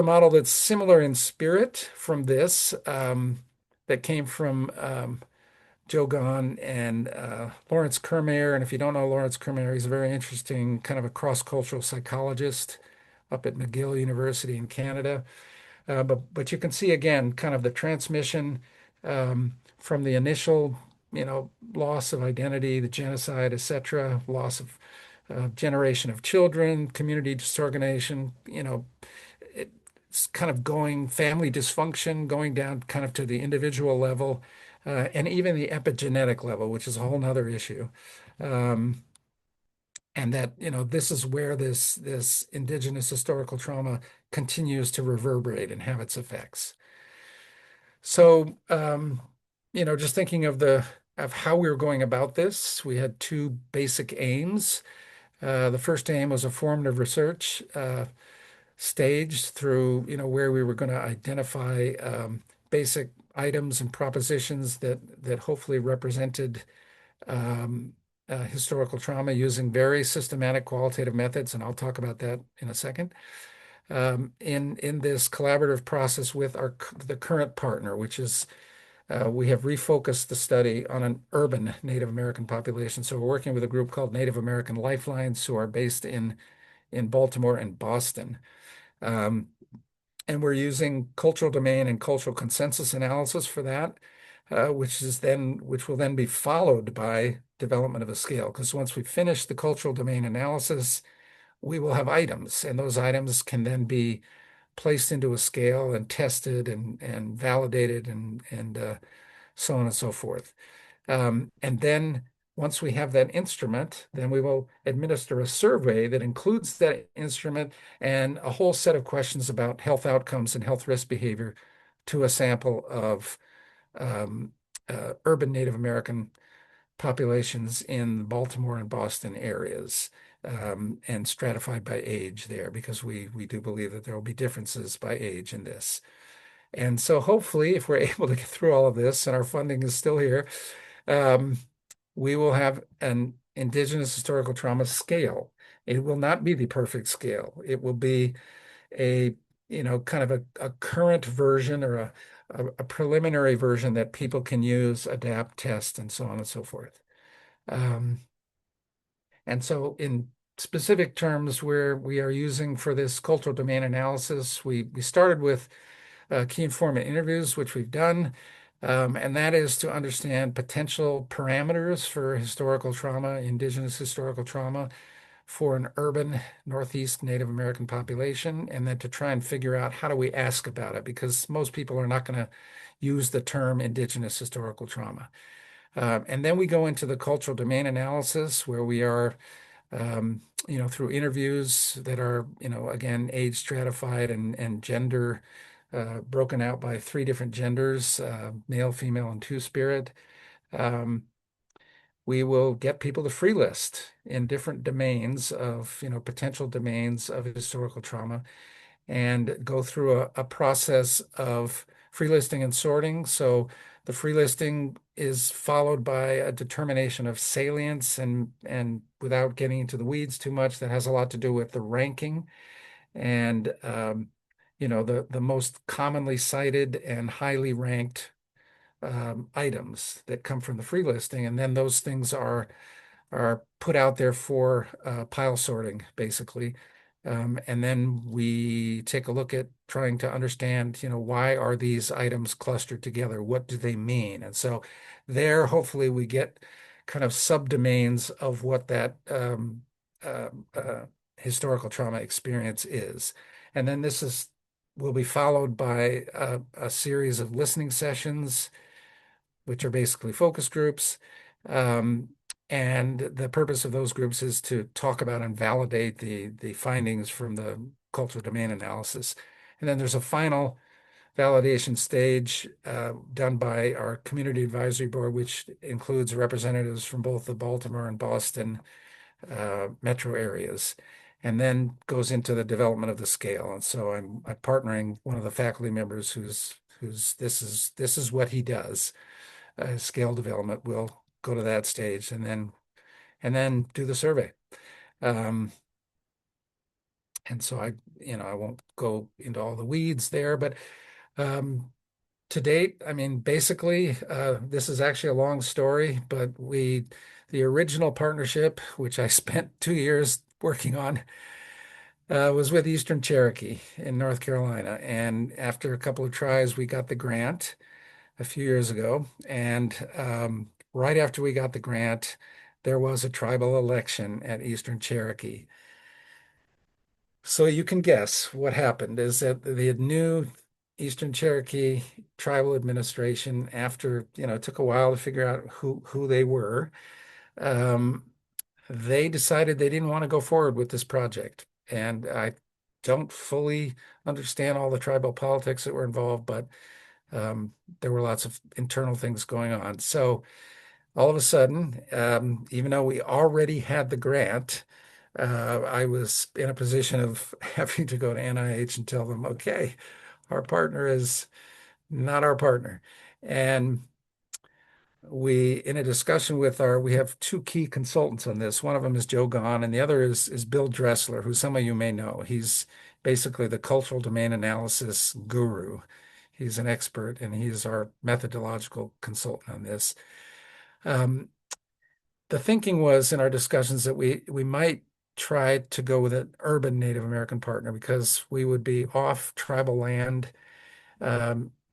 Speaker 1: model that's similar in spirit from this that came from Joe Gahn and Lawrence Kermayer. And if you don't know Lawrence Kermayer, he's a very interesting kind of a cross-cultural psychologist up at McGill University in Canada. But you can see again kind of the transmission from the initial, loss of identity, the genocide, etc., loss of generation of children, community disorganization, it's kind of going family dysfunction, going down kind of to the individual level, and even the epigenetic level, which is a whole nother issue. Um, and that, this is where this indigenous historical trauma continues to reverberate and have its effects. So, just thinking of how we were going about this, we had two basic aims. The first aim was a formative research staged through, where we were going to identify basic items and propositions that hopefully represented um, historical trauma using very systematic qualitative methods, and I'll talk about that in a second. In this collaborative process with the current partner, which is we have refocused the study on an urban Native American population. So we're working with a group called Native American Lifelines, who are based in Baltimore and Boston. Um, and we're using cultural domain and cultural consensus analysis for that, which will then be followed by development of a scale. Because once we finish the cultural domain analysis, we will have items, and those items can then be placed into a scale and tested and validated and so on and so forth. And then once we have that instrument, then we will administer a survey that includes that instrument and a whole set of questions about health outcomes and health risk behavior to a sample of urban Native American populations in Baltimore and Boston areas, and stratified by age there, because we do believe that there will be differences by age in this. And so hopefully, if we're able to get through all of this and our funding is still here, um, we will have an indigenous historical trauma scale. It will not be the perfect scale. It will be a, kind of a current version or a preliminary version that people can use, adapt, test, and so on and so forth. Um, and so in specific terms where we are using for this cultural domain analysis, we started with key informant interviews, which we've done. And that is to understand potential parameters for historical trauma, indigenous historical trauma for an urban Northeast Native American population, and then to try and figure out how do we ask about it, because most people are not going to use the term indigenous historical trauma. And then we go into the cultural domain analysis where we are through interviews that are, again, age stratified and gender broken out by three different genders, male, female, and two-spirit. Um, we will get people to free list in different domains of, potential domains of historical trauma and go through a process of free listing and sorting. So the free listing is followed by a determination of salience and without getting into the weeds too much, that has a lot to do with the ranking and the most commonly cited and highly ranked items that come from the free listing, and then those things are put out there for pile sorting, basically. And then we take a look at trying to understand, why are these items clustered together? What do they mean? And so there, hopefully, we get kind of subdomains of what that uh, uh, historical trauma experience is. And then will be followed by a series of listening sessions, which are basically focus groups. Um, and the purpose of those groups is to talk about and validate the findings from the cultural domain analysis. And then there's a final validation stage done by our community advisory board, which includes representatives from both the Baltimore and Boston metro areas, and then goes into the development of the scale. And so I'm partnering one of the faculty members who's this is what he does. Scale development. We'll go to that stage and then do the survey. Um, and so I won't go into all the weeds there, but um, to date, I mean, basically, this is actually a long story, but the original partnership, which I spent 2 years working on, was with Eastern Cherokee in North Carolina. And after a couple of tries, we got the grant a few years ago. And right after we got the grant, there was a tribal election at Eastern Cherokee. So you can guess what happened is that the new Eastern Cherokee tribal administration, after, it took a while to figure out who they were, um, they decided they didn't want to go forward with this project. And I don't fully understand all the tribal politics that were involved, but there were lots of internal things going on. So all of a sudden, even though we already had the grant, I was in a position of having to go to NIH and tell them, okay, our partner is not our partner. And in a discussion we have two key consultants on this. One of them is Joe Gahn, and the other is Bill Dressler, who some of you may know. He's basically the cultural domain analysis guru. He's an expert, and he's our methodological consultant on this. The thinking was in our discussions that we might try to go with an urban Native American partner because we would be off tribal land,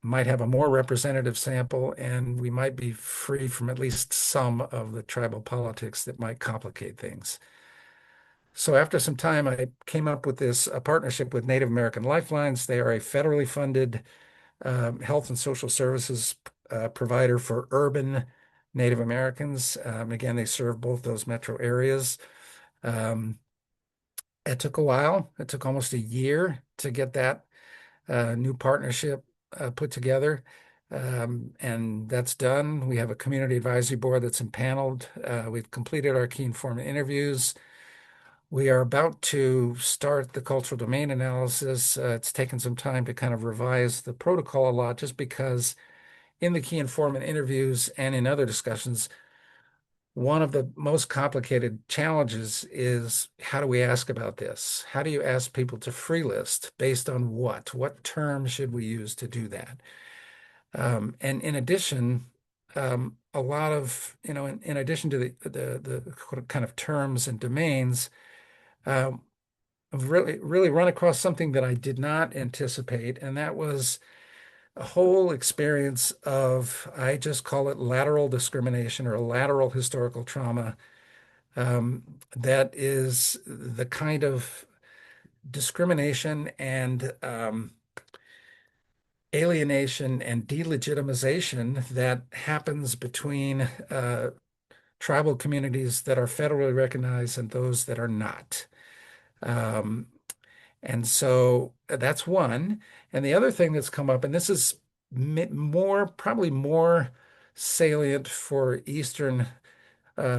Speaker 1: might have a more representative sample, and we might be free from at least some of the tribal politics that might complicate things. So after some time, I came up with a partnership with Native American Lifelines. They are a federally funded health and social services provider for urban Native Americans. Again, they serve both those metro areas. Um, it took a while. It took almost a year to get that new partnership put together. And that's done. We have a community advisory board that's impaneled. We've completed our key informant interviews. We are about to start the cultural domain analysis. It's taken some time to kind of revise the protocol a lot, just because in the key informant interviews and in other discussions, one of the most complicated challenges is, how do we ask about this? How do you ask people to free list based on what? What term should we use to do that? And in addition, a lot of, in addition to the kind of terms and domains, um, I've really run across something that I did not anticipate, and that was a whole experience of, I just call it lateral discrimination or lateral historical trauma. That is the kind of discrimination and alienation and delegitimization that happens between tribal communities that are federally recognized and those that are not. Um, And so that's one. And the other thing that's come up, and this is probably more salient for Eastern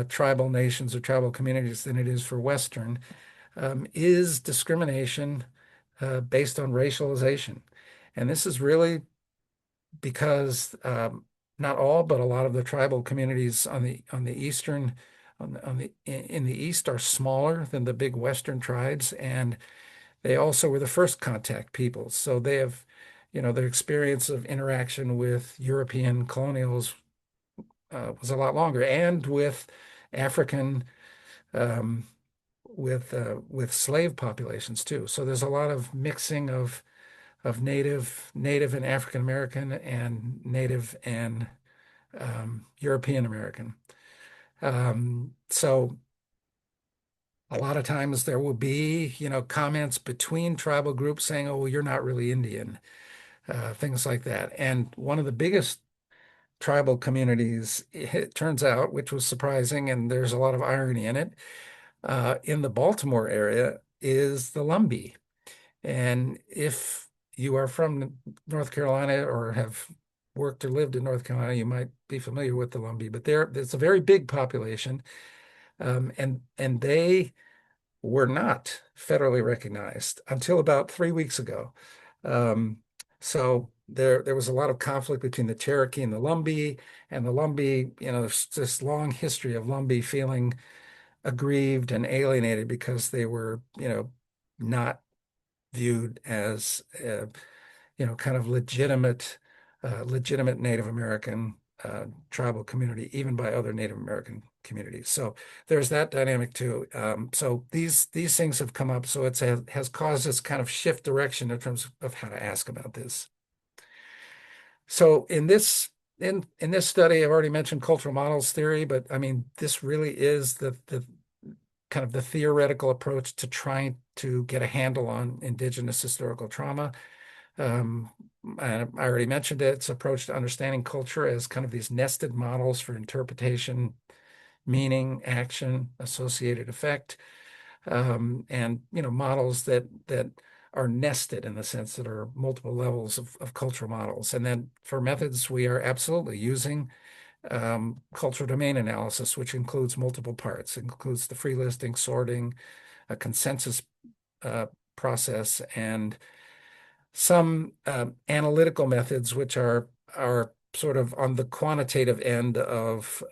Speaker 1: tribal nations or tribal communities than it is for Western, is discrimination based on racialization. And this is really because not all, but a lot of the tribal communities on the Eastern, in the East are smaller than the big Western tribes, and they also were the first contact peoples. So they have, their experience of interaction with European colonials was a lot longer, and with African, um, with slave populations too. So there's a lot of mixing of native and African American and native and European American. So a lot of times there will be, comments between tribal groups saying, "Oh, well, you're not really Indian," things like that. And one of the biggest tribal communities, it turns out, which was surprising, and there's a lot of irony in it, in the Baltimore area, is the Lumbee. And if you are from North Carolina or have worked or lived in North Carolina, you might be familiar with the Lumbee. But it's a very big population, and they were not federally recognized until about 3 weeks ago. Um, so there was a lot of conflict between the Cherokee and the Lumbee, there's this long history of Lumbee feeling aggrieved and alienated because they were, not viewed as kind of legitimate Native American tribal community, even by other Native American communities. So there's that dynamic too. So these things have come up. So has caused us kind of shift direction in terms of how to ask about this. So in this study, I've already mentioned cultural models theory, but I mean, this really is the kind of the theoretical approach to trying to get a handle on indigenous historical trauma. Um, I already mentioned it. It's approach to understanding culture as kind of these nested models for interpretation, meaning, action, associated effect, and models that are nested in the sense that are multiple levels of cultural models. And then for methods, we are absolutely using cultural domain analysis, which includes multiple parts. It includes the free listing, sorting, a consensus uh, process, and some analytical methods, which are sort of on the quantitative end of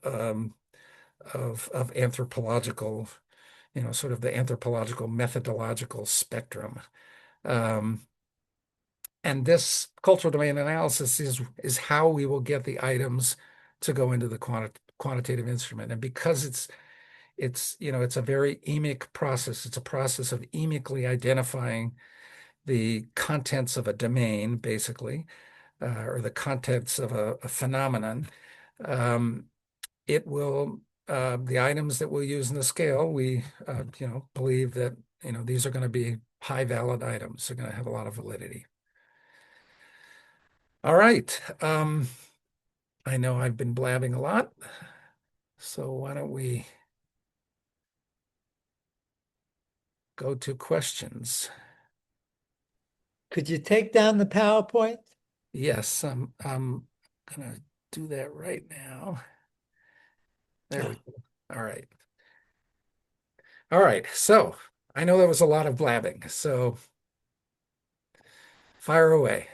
Speaker 1: anthropological, sort of the anthropological methodological spectrum. Um, and this cultural domain analysis is how we will get the items to go into the quantitative instrument. And because it's a very emic process. It's a process of emically identifying the contents of a domain, basically, or the contents of a phenomenon. Um, it will the items that we'll use in the scale, we believe that these are going to be high valid items. They're going to have a lot of validity. All right. I know I've been blabbing a lot, so why don't we go to questions?
Speaker 2: Could you take down the PowerPoint?
Speaker 1: Yes, I'm gonna do that right now. There we
Speaker 2: Oh,
Speaker 1: go. All right. All right. So I know that was a lot of blabbing. So fire away.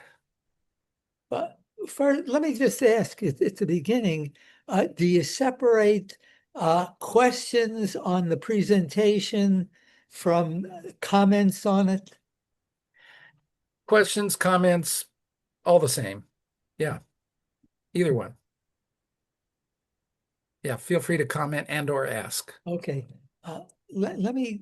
Speaker 2: But first, let me just ask at the beginning, do you separate questions on the presentation from comments on it?
Speaker 1: Questions, comments, all the same. Yeah, either one. Yeah, feel free to comment and or ask.
Speaker 2: Okay. Let me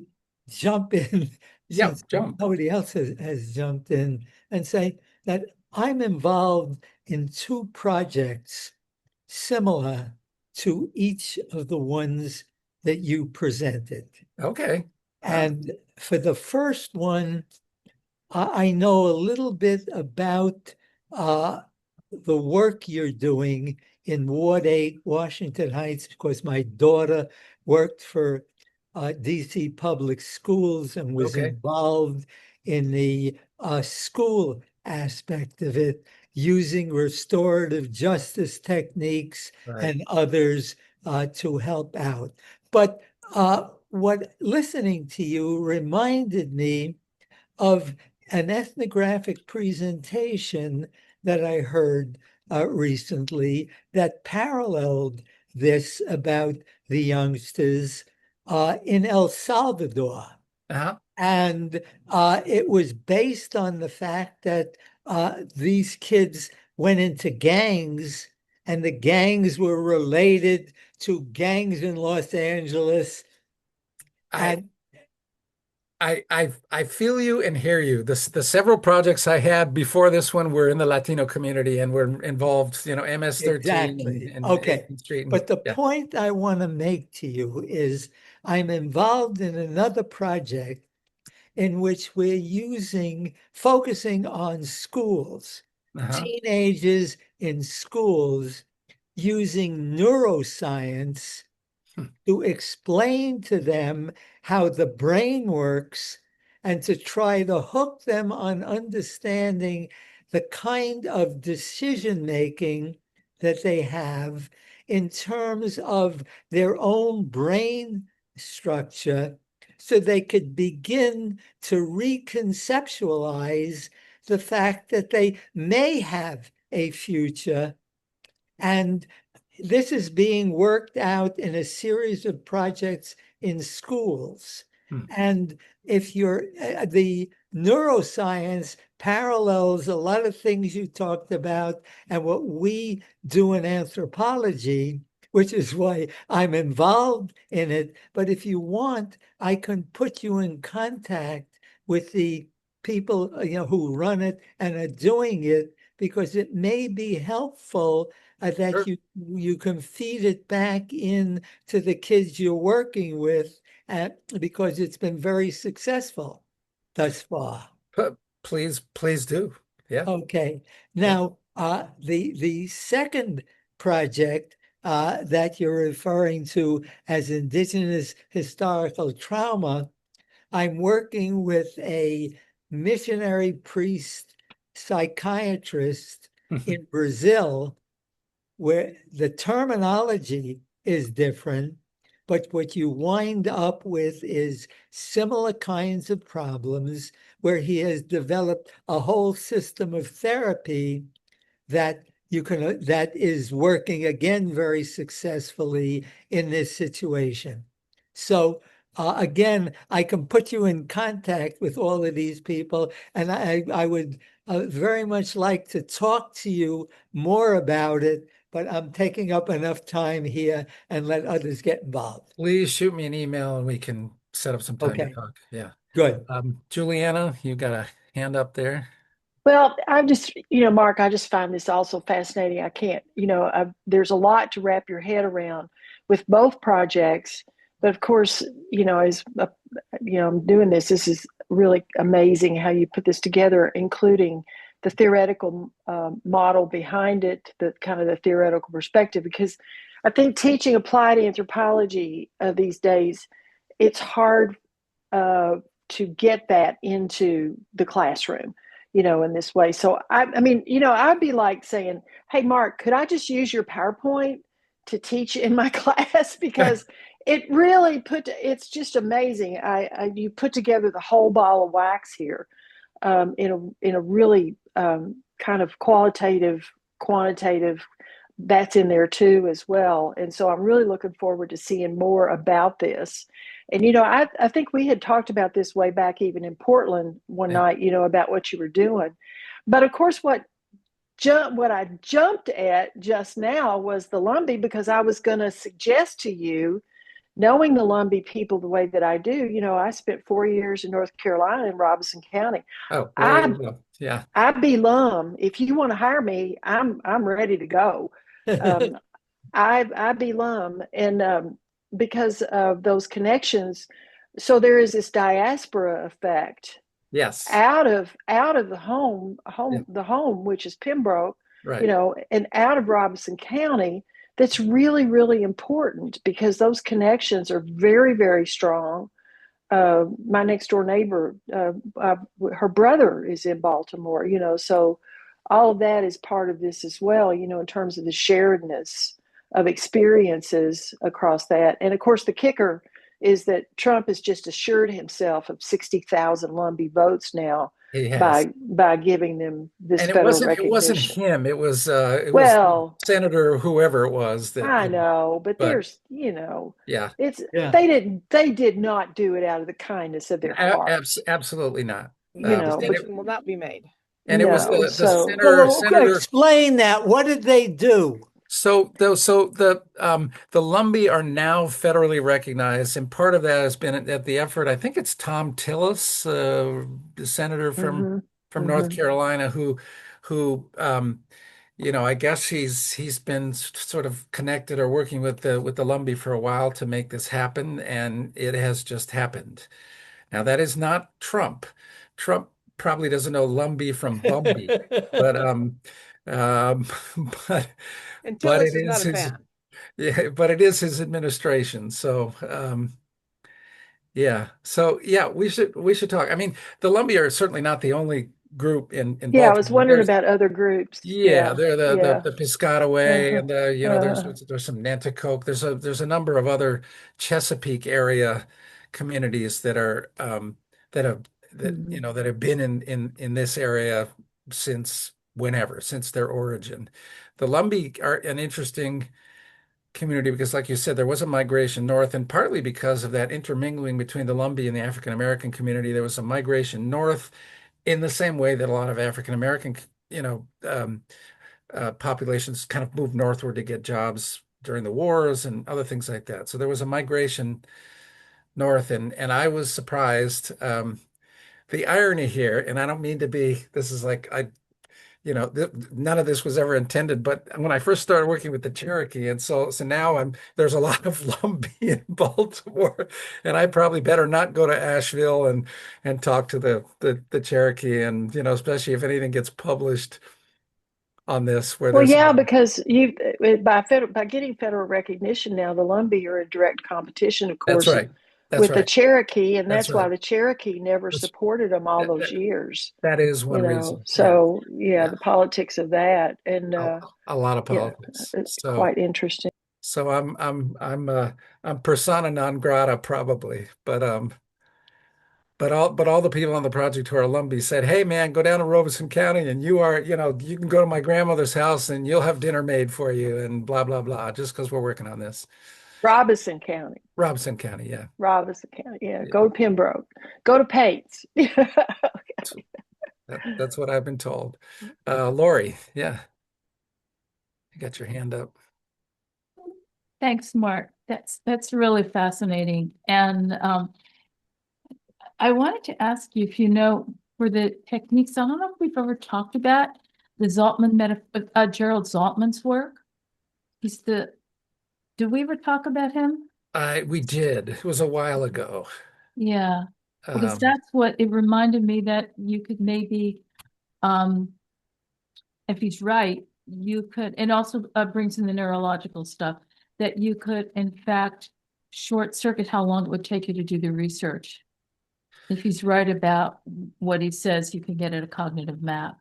Speaker 2: jump in
Speaker 1: Yeah,
Speaker 2: since
Speaker 1: jump.
Speaker 2: nobody else has jumped in and say that I'm involved in two projects similar to each of the ones that you presented.
Speaker 1: Okay. Wow.
Speaker 2: And for the first one, I know a little bit about uh, the work you're doing in Ward 8, Washington Heights, because my daughter worked for DC Public Schools and was
Speaker 1: Okay.
Speaker 2: involved in the school aspect of it, using restorative justice techniques
Speaker 1: Right.
Speaker 2: and others to help out. But what listening to you reminded me of an ethnographic presentation that I heard recently that paralleled this about the youngsters in El Salvador.
Speaker 1: Uh-huh.
Speaker 2: And it was based on the fact that these kids went into gangs, and the gangs were related to gangs in Los Angeles.
Speaker 1: I
Speaker 2: And
Speaker 1: I feel you and hear you. The several projects I had before this one were in the Latino community and were involved, MS-13
Speaker 2: exactly.
Speaker 1: and
Speaker 2: Okay.
Speaker 1: 18th Street and
Speaker 2: But the
Speaker 1: yeah.
Speaker 2: point I want to make to you is I'm involved in another project in which we're focusing on schools,
Speaker 1: Uh-huh.
Speaker 2: teenagers in schools using neuroscience
Speaker 1: Hmm.
Speaker 2: to explain to them how the brain works and to try to hook them on understanding the kind of decision making that they have in terms of their own brain structure so they could begin to reconceptualize the fact that they may have a future. And this is being worked out in a series of projects in schools.
Speaker 1: Hmm.
Speaker 2: And if the neuroscience parallels a lot of things you talked about and what we do in anthropology, which is why I'm involved in it. But if you want, I can put you in contact with the people, who run it and are doing it, because it may be helpful that
Speaker 1: Sure.
Speaker 2: you can feed it back in to the kids you're working with, because it's been very successful thus far.
Speaker 1: Please do. Yeah.
Speaker 2: Okay.
Speaker 1: Yeah.
Speaker 2: Now, the second project that you're referring to as indigenous historical trauma, I'm working with a missionary priest psychiatrist in Brazil where the terminology is different, but what you wind up with is similar kinds of problems where he has developed a whole system of therapy that is working again very successfully in this situation. So again, I can put you in contact with all of these people, and I would very much like to talk to you more about it, but I'm taking up enough time here and let others get involved.
Speaker 1: Please shoot me an email and we can set up some time to
Speaker 2: Okay,
Speaker 1: talk. Yeah.
Speaker 2: good.
Speaker 1: Juliana, you got a hand up there.
Speaker 3: Well, I just, Mark, I just find this also fascinating. I can't, there's a lot to wrap your head around with both projects. But of course, I'm doing this. This is really amazing how you put this together, including the theoretical model behind it, the kind of the theoretical perspective. Because I think teaching applied anthropology these days, it's hard uh, to get that into the classroom, in this way. So I mean, I'd be like saying, "Hey, Mark, could I just use your PowerPoint to teach in my class?" Because it really it's just amazing. You put together the whole ball of wax here, in a really kind of qualitative, quantitative, that's in there too as well. And so I'm really looking forward to seeing more about this. And I think we had talked about this way back even in Portland one
Speaker 1: Yeah.
Speaker 3: night, about what you were doing. But of course, what I jumped at just now was the Lumbee, because I was going to suggest to you, knowing the Lumbee people the way that I do. I spent 4 years in North Carolina in Robeson County.
Speaker 1: Oh, well, there
Speaker 3: I
Speaker 1: you go. Yeah.
Speaker 3: I be Lum. If you want to hire me, I'm ready to go. Um, I be Lum, and because of those connections, so there is this diaspora effect
Speaker 1: Yes.
Speaker 3: out of the
Speaker 1: Yeah.
Speaker 3: home, which is Pembroke,
Speaker 1: Right.
Speaker 3: and out of Robeson County. That's really, really important, because those connections are very, very strong. My next door neighbor, her brother is in Baltimore, so all of that is part of this as well, in terms of the sharedness of experiences across that. And of course, the kicker is that Trump has just assured himself of 60,000 Lumbee votes now
Speaker 1: He has.
Speaker 3: by giving them this
Speaker 1: And
Speaker 3: federal
Speaker 1: it wasn't
Speaker 3: recognition.
Speaker 1: him. It was
Speaker 3: Well,
Speaker 1: Senator whoever it was that,
Speaker 3: I know, but
Speaker 1: but yeah,
Speaker 3: it's
Speaker 2: Yeah.
Speaker 3: they did not do it out of the kindness of their heart,
Speaker 1: absolutely not. And it
Speaker 3: but
Speaker 4: Distinction will not be made.
Speaker 1: and it was
Speaker 3: no.
Speaker 1: the
Speaker 3: So,
Speaker 1: senator.
Speaker 2: Explain that. What did they do?
Speaker 1: So the Lumbee are now federally recognized, and part of that has been at the effort. I think it's Tom Tillis, the senator
Speaker 3: hmm
Speaker 1: from North
Speaker 3: hmm
Speaker 1: Carolina, who I guess he's been sort of connected or working with the Lumbee for a while to make this happen, and it has just happened. Now that is not Trump. Trump probably doesn't know Lumbee from Bumby, but um, but
Speaker 4: And
Speaker 1: but
Speaker 4: Tillis
Speaker 1: it
Speaker 4: is
Speaker 1: is
Speaker 4: not a
Speaker 1: his
Speaker 4: fan.
Speaker 1: yeah, but it is his administration. So yeah, so yeah, we should talk. I mean, the Lumbee are certainly not the only group in
Speaker 3: yeah, I was
Speaker 1: Baltimore.
Speaker 3: wondering about other groups.
Speaker 1: Yeah,
Speaker 3: Yeah,
Speaker 1: they're
Speaker 3: yeah.
Speaker 1: the Piscataway,
Speaker 3: Uh-huh.
Speaker 1: and there's
Speaker 3: Uh-huh.
Speaker 1: some Nanticoke. There's a number of other Chesapeake area communities that are that have
Speaker 3: hmm
Speaker 1: that have been in this area since whenever, since their origin. The Lumbee are an interesting community because, like you said, there was a migration north, and partly because of that intermingling between the Lumbee and the African American community, there was a migration north in the same way that a lot of African American, populations kind of moved northward to get jobs during the wars and other things like that. So there was a migration north, and I was surprised. The irony here, and I don't mean to be, this is like none of this was ever intended. But when I first started working with the Cherokee, and so now there's a lot of Lumbee in Baltimore, and I probably better not go to Asheville and talk to the Cherokee, and especially if anything gets published on this, where
Speaker 3: Well,
Speaker 1: there's
Speaker 3: yeah, because by getting federal recognition now, the Lumbee are in direct competition, of
Speaker 1: that's
Speaker 3: course,
Speaker 1: right, that's
Speaker 3: with the
Speaker 1: right,
Speaker 3: Cherokee, and
Speaker 1: that's
Speaker 3: that's why
Speaker 1: right.
Speaker 3: the Cherokee never
Speaker 1: That's,
Speaker 3: supported them all
Speaker 1: that,
Speaker 3: those
Speaker 1: that,
Speaker 3: years.
Speaker 1: that is one reason. Yeah,
Speaker 3: So yeah,
Speaker 1: yeah,
Speaker 3: the politics of that, and
Speaker 1: a, a lot of
Speaker 3: yeah,
Speaker 1: politics.
Speaker 3: it's
Speaker 1: So
Speaker 3: quite interesting.
Speaker 1: so I'm persona non grata probably, but all the people on the project who are Lumbee said, "Hey man, go down to Robeson County and you can go to my grandmother's house and you'll have dinner made for you and blah blah blah just because we're working on this."
Speaker 3: Robeson County,
Speaker 1: Robeson County, yeah.
Speaker 3: Robinson County. Yeah,
Speaker 1: Yeah.
Speaker 3: go to Pembroke, go to Pates.
Speaker 1: That's what I've been told. Lori, yeah, you got your hand up.
Speaker 5: Thanks, Mark. That's really fascinating. And I wanted to ask you if you know for the techniques, I don't know if we've ever talked about the Gerald Zaltman's work. Did we ever talk about him?
Speaker 1: We did. It was a while ago.
Speaker 5: Yeah, because
Speaker 1: Um,
Speaker 5: that's what it reminded me that you could maybe, um, if he's right, you could, and also brings in the neurological stuff, that you could, in fact, short circuit how long it would take you to do the research. If he's right about what he says, you can get at a cognitive map.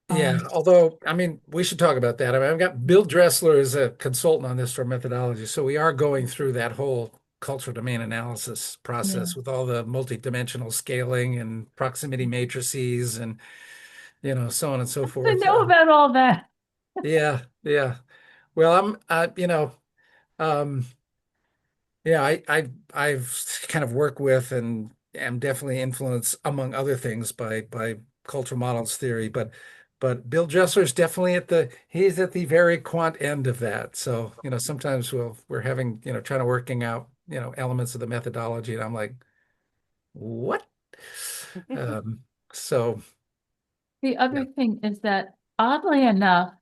Speaker 1: Yeah, although I mean, we should talk about that. I mean, I've got Bill Dressler as a consultant on this for methodology, so we are going through that whole cultural domain analysis
Speaker 5: Yeah,
Speaker 1: process with all the multidimensional scaling and proximity matrices and so on and so
Speaker 5: I
Speaker 1: forth.
Speaker 5: know about all that.
Speaker 1: Yeah, yeah. Well, um, yeah, I've kind of worked with and am definitely influenced, among other things, by cultural models theory, but Bill Dressler's definitely he's at the very quant end of that. So, sometimes we're having, trying to working out, elements of the methodology, and I'm like, what? Um, so
Speaker 5: The
Speaker 1: yeah.
Speaker 5: other thing is that oddly enough,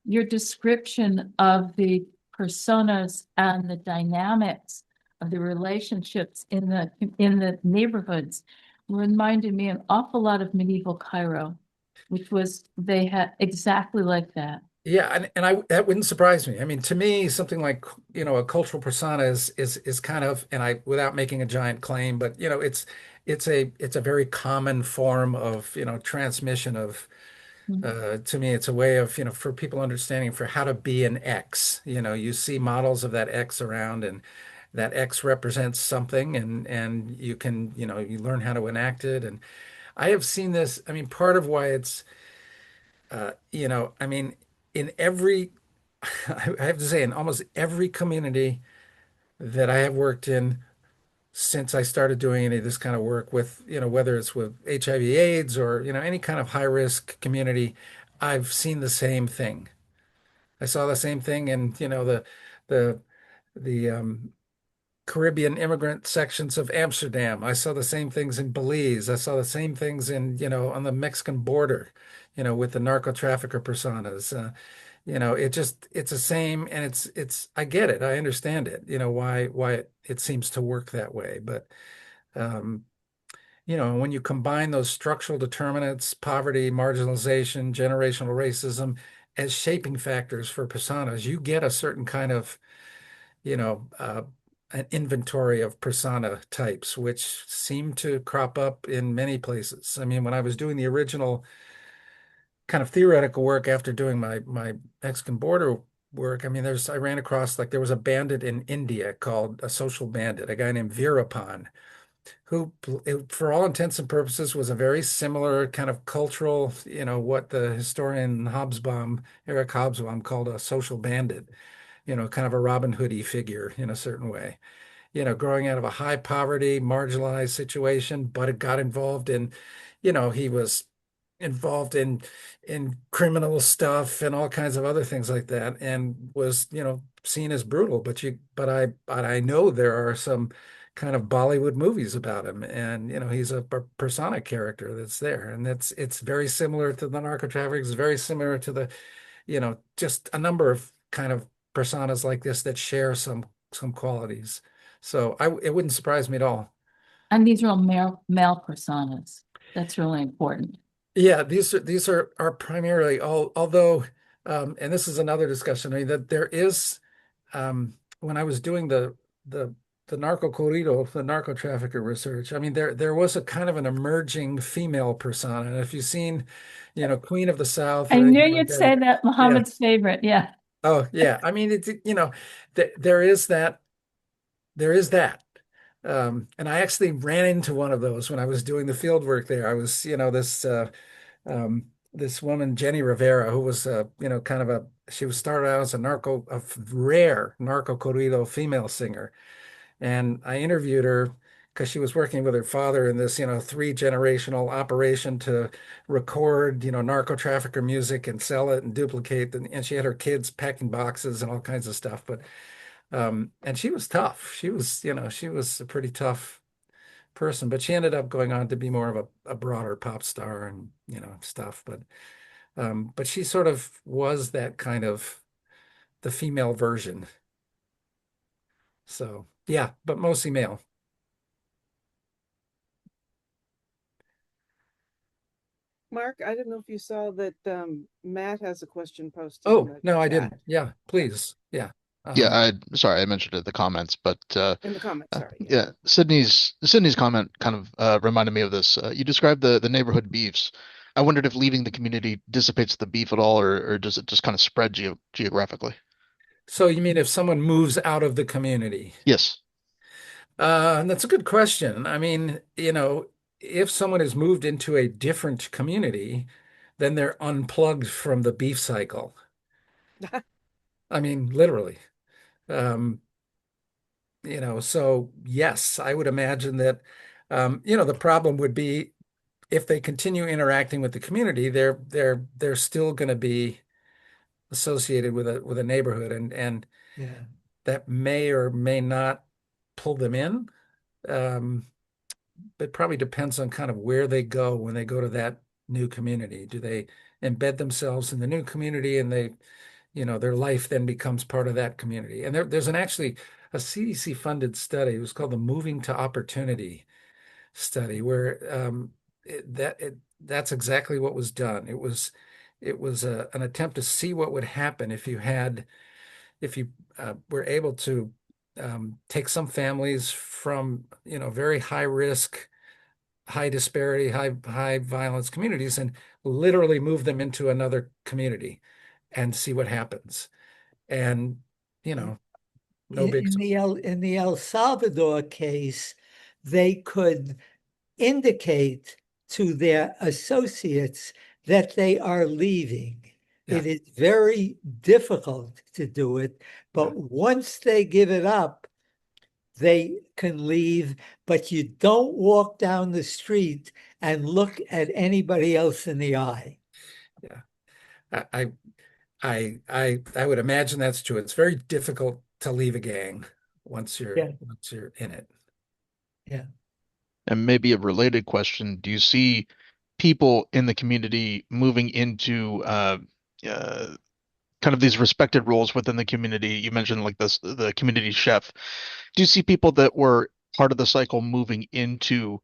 Speaker 5: your description of the personas and the dynamics of the relationships in the neighborhoods reminded me an awful lot of medieval Cairo, which was they had exactly like that.
Speaker 1: Yeah, and that wouldn't surprise me. I mean, to me, something like, a cultural persona is kind of, and I without making a giant claim, but it's a very common form of, transmission of to me, it's a way of, for people understanding for how to be an X. You see models of that X around, and that X represents something, and you can, you learn how to enact it. And I have seen this. I mean, part of why it's I mean, in every, I have to say, in almost every community that I have worked in since I started doing any of this kind of work with, whether it's with HIV AIDS or, any kind of high risk community, I've seen the same thing. I saw the same thing in, the, the Caribbean immigrant sections of Amsterdam. I saw the same things in Belize. I saw the same things in, on the Mexican border, with the narco trafficker personas. It's the same, and I get it. I understand it, why it seems to work that way. But, um, when you combine those structural determinants, poverty, marginalization, generational racism as shaping factors for personas, you get a certain kind of, you know, uh, an inventory of persona types, which seem to crop up in many places. I mean, when I was doing the original kind of theoretical work after doing my Mexican border work, I mean, I ran across like there was a bandit in India called a social bandit, a guy named Veerapan, who, for all intents and purposes, was a very similar kind of cultural, what the historian Eric Hobsbawm, called a social bandit, kind of a Robin Hood-y figure in a certain way, growing out of a high poverty, marginalized situation, but it got involved in, he was involved in criminal stuff and all kinds of other things like that, and was, seen as brutal. But I know there are some kind of Bollywood movies about him, and he's a persona character that's there, and it's very similar to the narco traffickers, very similar to the, just a number of kind of personas like this that share some qualities. So it wouldn't surprise me at all.
Speaker 5: And these are all male personas. That's really important.
Speaker 1: Yeah, these are primarily all, although, and this is another discussion. I mean, that there is, when I was doing the the narco corrido, the narco trafficker research. I mean, there was a kind of an emerging female persona. And if you've seen, Queen of the South
Speaker 5: I
Speaker 1: or
Speaker 5: knew
Speaker 1: anything like
Speaker 5: you'd
Speaker 1: that,
Speaker 5: say that,
Speaker 1: yeah.
Speaker 5: Muhammad's favorite. Yeah.
Speaker 1: Oh, yeah. I mean, there is that. There is that. And I actually ran into one of those when I was doing the field work there. I was, this woman, Jenny Rivera, who was, kind of she was started out as a rare narco corrido female singer. And I interviewed her because she was working with her father in this, three-generational operation to record, narco trafficker music and sell it and duplicate. And she had her kids packing boxes and all kinds of stuff. But and she was tough. She was a pretty tough person, but she ended up going on to be more of a broader pop star and, stuff. But she sort of was that kind of the female version. So yeah, but mostly male.
Speaker 4: Mark, I don't know if you saw that Matt has a question posted in
Speaker 1: Oh,
Speaker 4: the
Speaker 1: no, I
Speaker 4: chat.
Speaker 1: didn't. Yeah,
Speaker 4: Yeah,
Speaker 1: please. Yeah.
Speaker 6: Yeah,
Speaker 1: Um,
Speaker 6: sorry, I mentioned it in the comments, but
Speaker 4: in the comments, sorry. Yeah.
Speaker 6: yeah, Sydney's comment kind of reminded me of this. You described the neighborhood beefs. I wondered if leaving the community dissipates the beef at all, or does it just kind of spread geographically?
Speaker 1: So you mean if someone moves out of the community?
Speaker 6: Yes.
Speaker 1: And that's a good question. I mean, if someone has moved into a different community, then they're unplugged from the beef cycle. I mean, literally. Um, so yes, I would imagine that, the problem would be if they continue interacting with the community, they're still going to be associated with a neighborhood, and
Speaker 2: Yeah.
Speaker 1: that may or may not pull them in. Um, It probably depends on kind of where they go when they go to that new community. Do they embed themselves in the new community and their life then becomes part of that community? And there's actually a CDC funded study. It was called the Moving to Opportunity study, where that's exactly what was done. It was an attempt to see what would happen if you were able to take some families from very high risk, high disparity, high violence communities and literally move them into another community and see what happens. And, you know, no big.
Speaker 2: In the El Salvador case, they could indicate to their associates that they are leaving.
Speaker 1: Yeah,
Speaker 2: It is very difficult to do it,
Speaker 1: yeah,
Speaker 2: but once they give it up, they can leave, but you don't walk down the street and look at anybody else in the eye.
Speaker 1: yeah. I I would imagine that's true. It's very difficult to leave a gang
Speaker 2: Yeah,
Speaker 1: once you're in it.
Speaker 2: yeah.
Speaker 6: And maybe a related question, do you see people in the community moving into uh, kind of these respected roles within the community? You mentioned like the community chef. Do you see people that were part of the cycle moving into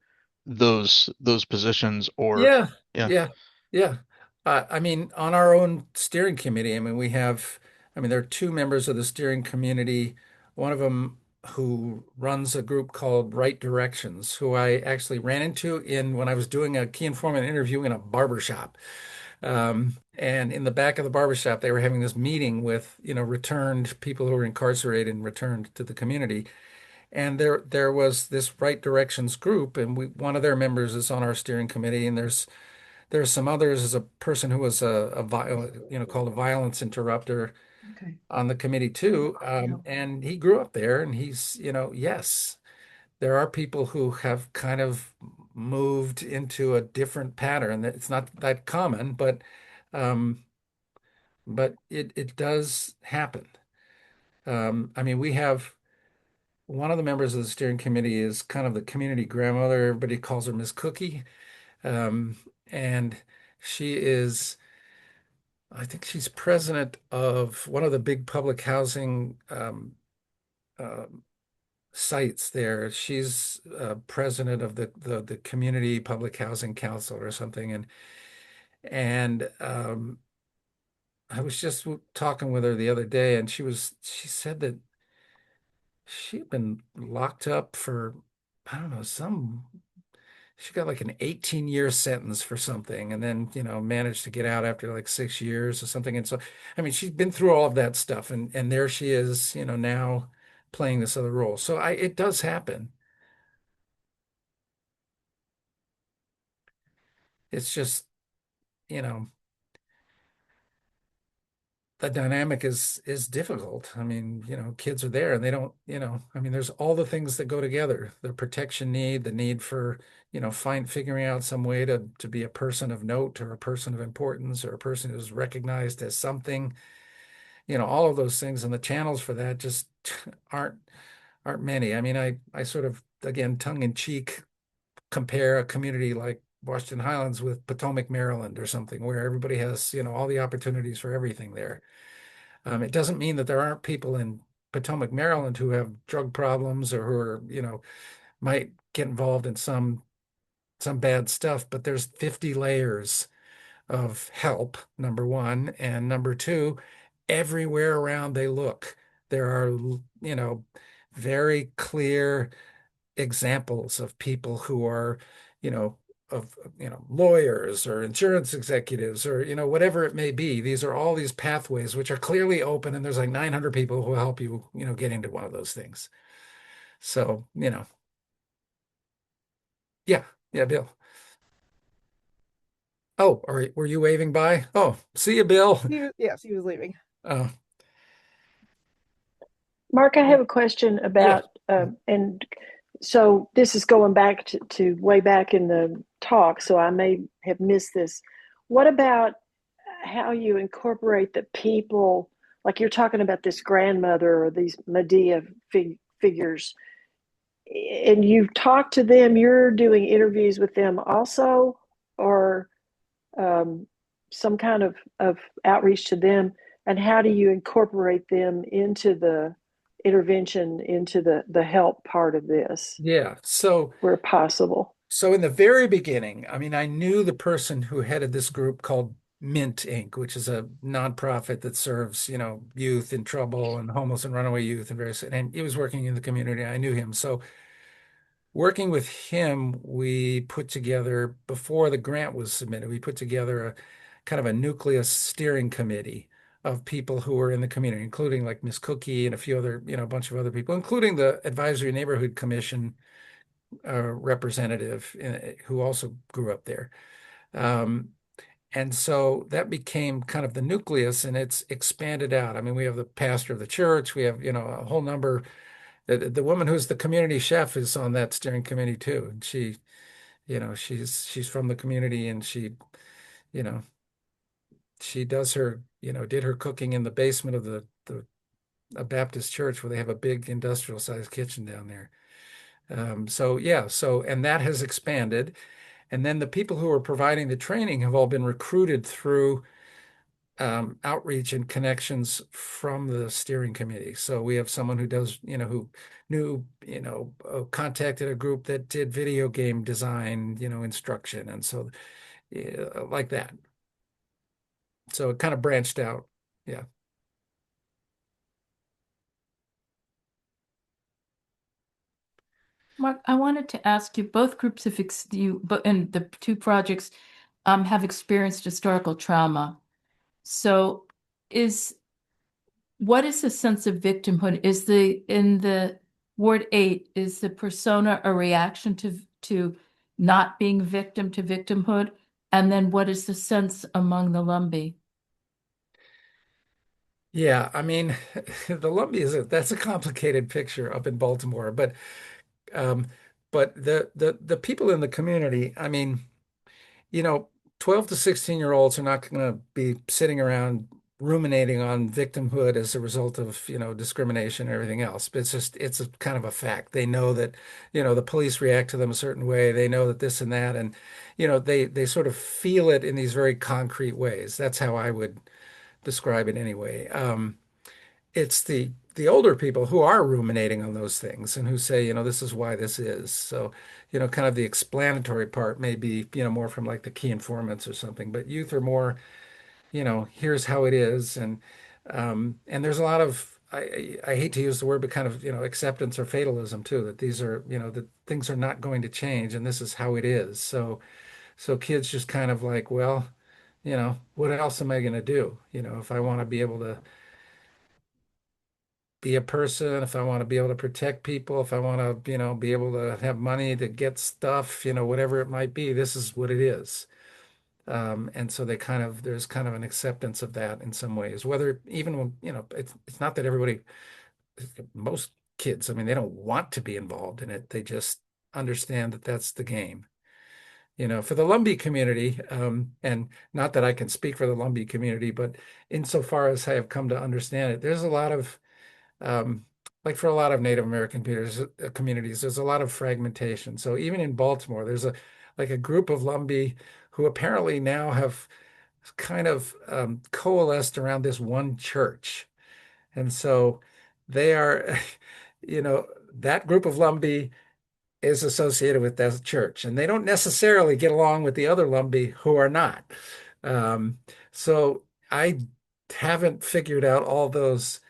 Speaker 6: those positions or
Speaker 1: Yeah,
Speaker 6: yeah.
Speaker 1: yeah, yeah. I mean, on our own steering committee, I mean, there are two members of the steering committee. One of them who runs a group called Right Directions, who I actually ran into when I was doing a key informant interview in a barber shop. And in the back of the barber shop, they were having this meeting with, returned people who were incarcerated and returned to the community. And there was this Right Directions group, and one of their members is on our steering committee, and there's some others as a person who was called a violence interrupter
Speaker 2: Okay.
Speaker 1: on the committee too.
Speaker 2: Yeah.
Speaker 1: And he grew up there, and yes, there are people who have kind of moved into a different pattern. It's not that common, um, but it does happen. I mean, we have one of the members of the steering committee is kind of the community grandmother. Everybody calls her Miss Cookie. Um, and she is, I think she's president of one of the big public housing uh, sites there. She's president of the Community Public Housing Council or something. And I was just talking with her the other day, and she said that she'd been locked up for, I don't know, she got like an 18-year sentence for something and then, managed to get out after like 6 years or something. And so, I mean, she's been through all of that stuff and there she is, now playing this other role. So it does happen. It's just, you know, the dynamic is difficult. I mean, kids are there and they don't, I mean, there's all the things that go together. The protection need, the need for, figuring out some way to be a person of note or a person of importance or a person who's recognized as something, all of those things and the channels for that just aren't aren't many. I mean, I sort of, again, tongue in cheek, compare a community like Washington Highlands with Potomac, Maryland or something where everybody has, all the opportunities for everything there. It doesn't mean that there aren't people in Potomac, Maryland who have drug problems or who are, might get involved in some bad stuff, but there's 50 layers of help, number one. And number two, everywhere around they look, there are, very clear examples of people who are, you know, lawyers or insurance executives or whatever it may be. These are all these pathways which are clearly open, and there's like 900 people who will help you get into one of those things. So yeah, yeah, Bill. Oh, all right, were you waving by? Oh, see you, Bill.
Speaker 4: Yes, he was leaving.
Speaker 1: uh,
Speaker 3: Mark, I
Speaker 1: yeah,
Speaker 3: have a question
Speaker 1: yeah,
Speaker 3: about, and so this is going back to way back in the talk, so I may have missed this. What about how you incorporate the people, like you're talking about this grandmother or these Medea figures, and you've talked to them, you're doing interviews with them also, or um, some kind of outreach to them, and how do you incorporate them into the intervention, into the help part of this
Speaker 1: yeah. So
Speaker 3: where possible?
Speaker 1: So in the very beginning, I mean, I knew the person who headed this group called Mint Inc., which is a nonprofit that serves, youth in trouble and homeless and runaway youth and various, and he was working in the community. I knew him. So working with him, we put together, before the grant was submitted, we put together a kind of a nucleus steering committee of people who were in the community, including like Miss Cookie and a few other, a bunch of other people, including the Advisory Neighborhood Commission representative who also grew up there. Um, and so that became kind of the nucleus, and it's expanded out. I mean, we have the pastor of the church, we have, a whole number. The woman who's the community chef is on that steering committee too. And she, she's from the community, and you know, she does her, did her cooking in the basement of the a Baptist church where they have a big industrial sized kitchen down there. So yeah, and that has expanded. And then the people who are providing the training have all been recruited through outreach and connections from the steering committee. So we have someone who does, who knew, contacted a group that did video game design, instruction. And so like that. So it kind of branched out. Yeah.
Speaker 5: Mark, I wanted to ask you, both groups of but in the two projects have experienced historical trauma. So is what is the sense of victimhood? Is the in the Ward 8, is the persona a reaction to not being victim to victimhood? And then what is the sense among the Lumbee?
Speaker 1: Yeah. I mean, the Lumbee that's a complicated picture up in Baltimore, um, but the people in the community, I mean, you know, 12 to 16-year-olds are not going to be sitting around ruminating on victimhood as a result of, discrimination and everything else. But it's a kind of a fact. They know that, the police react to them a certain way. They know that this and that, and, they sort of feel it in these very concrete ways. That's how I would describe it anyway. It's the older people who are ruminating on those things and who say, this is why this is. So, kind of the explanatory part may be, more from like the key informants or something, but youth are more, here's how it is. And there's a lot of, I hate to use the word, but kind of, acceptance or fatalism too, that these are, that things are not going to change and this is how it is. So kids just kind of like, well, what else am I going to do? If I want to be able to be a person, if I want to be able to protect people, if I want to, be able to have money to get stuff, whatever it might be, this is what it is. And so there's kind of an acceptance of that in some ways, whether even when, it's not that everybody, most kids, I mean, they don't want to be involved in it. They just understand that that's the game. For the Lumbee community, and not that I can speak for the Lumbee community, but insofar as I have come to understand it, there's a lot of um, like for a lot of Native American communities, there's a lot of fragmentation. So even in Baltimore, there's a group of Lumbee who apparently now have kind of coalesced around this one church. And so they are, that group of Lumbee is associated with that church, and they don't necessarily get along with the other Lumbee who are not. Um, so I haven't figured out all those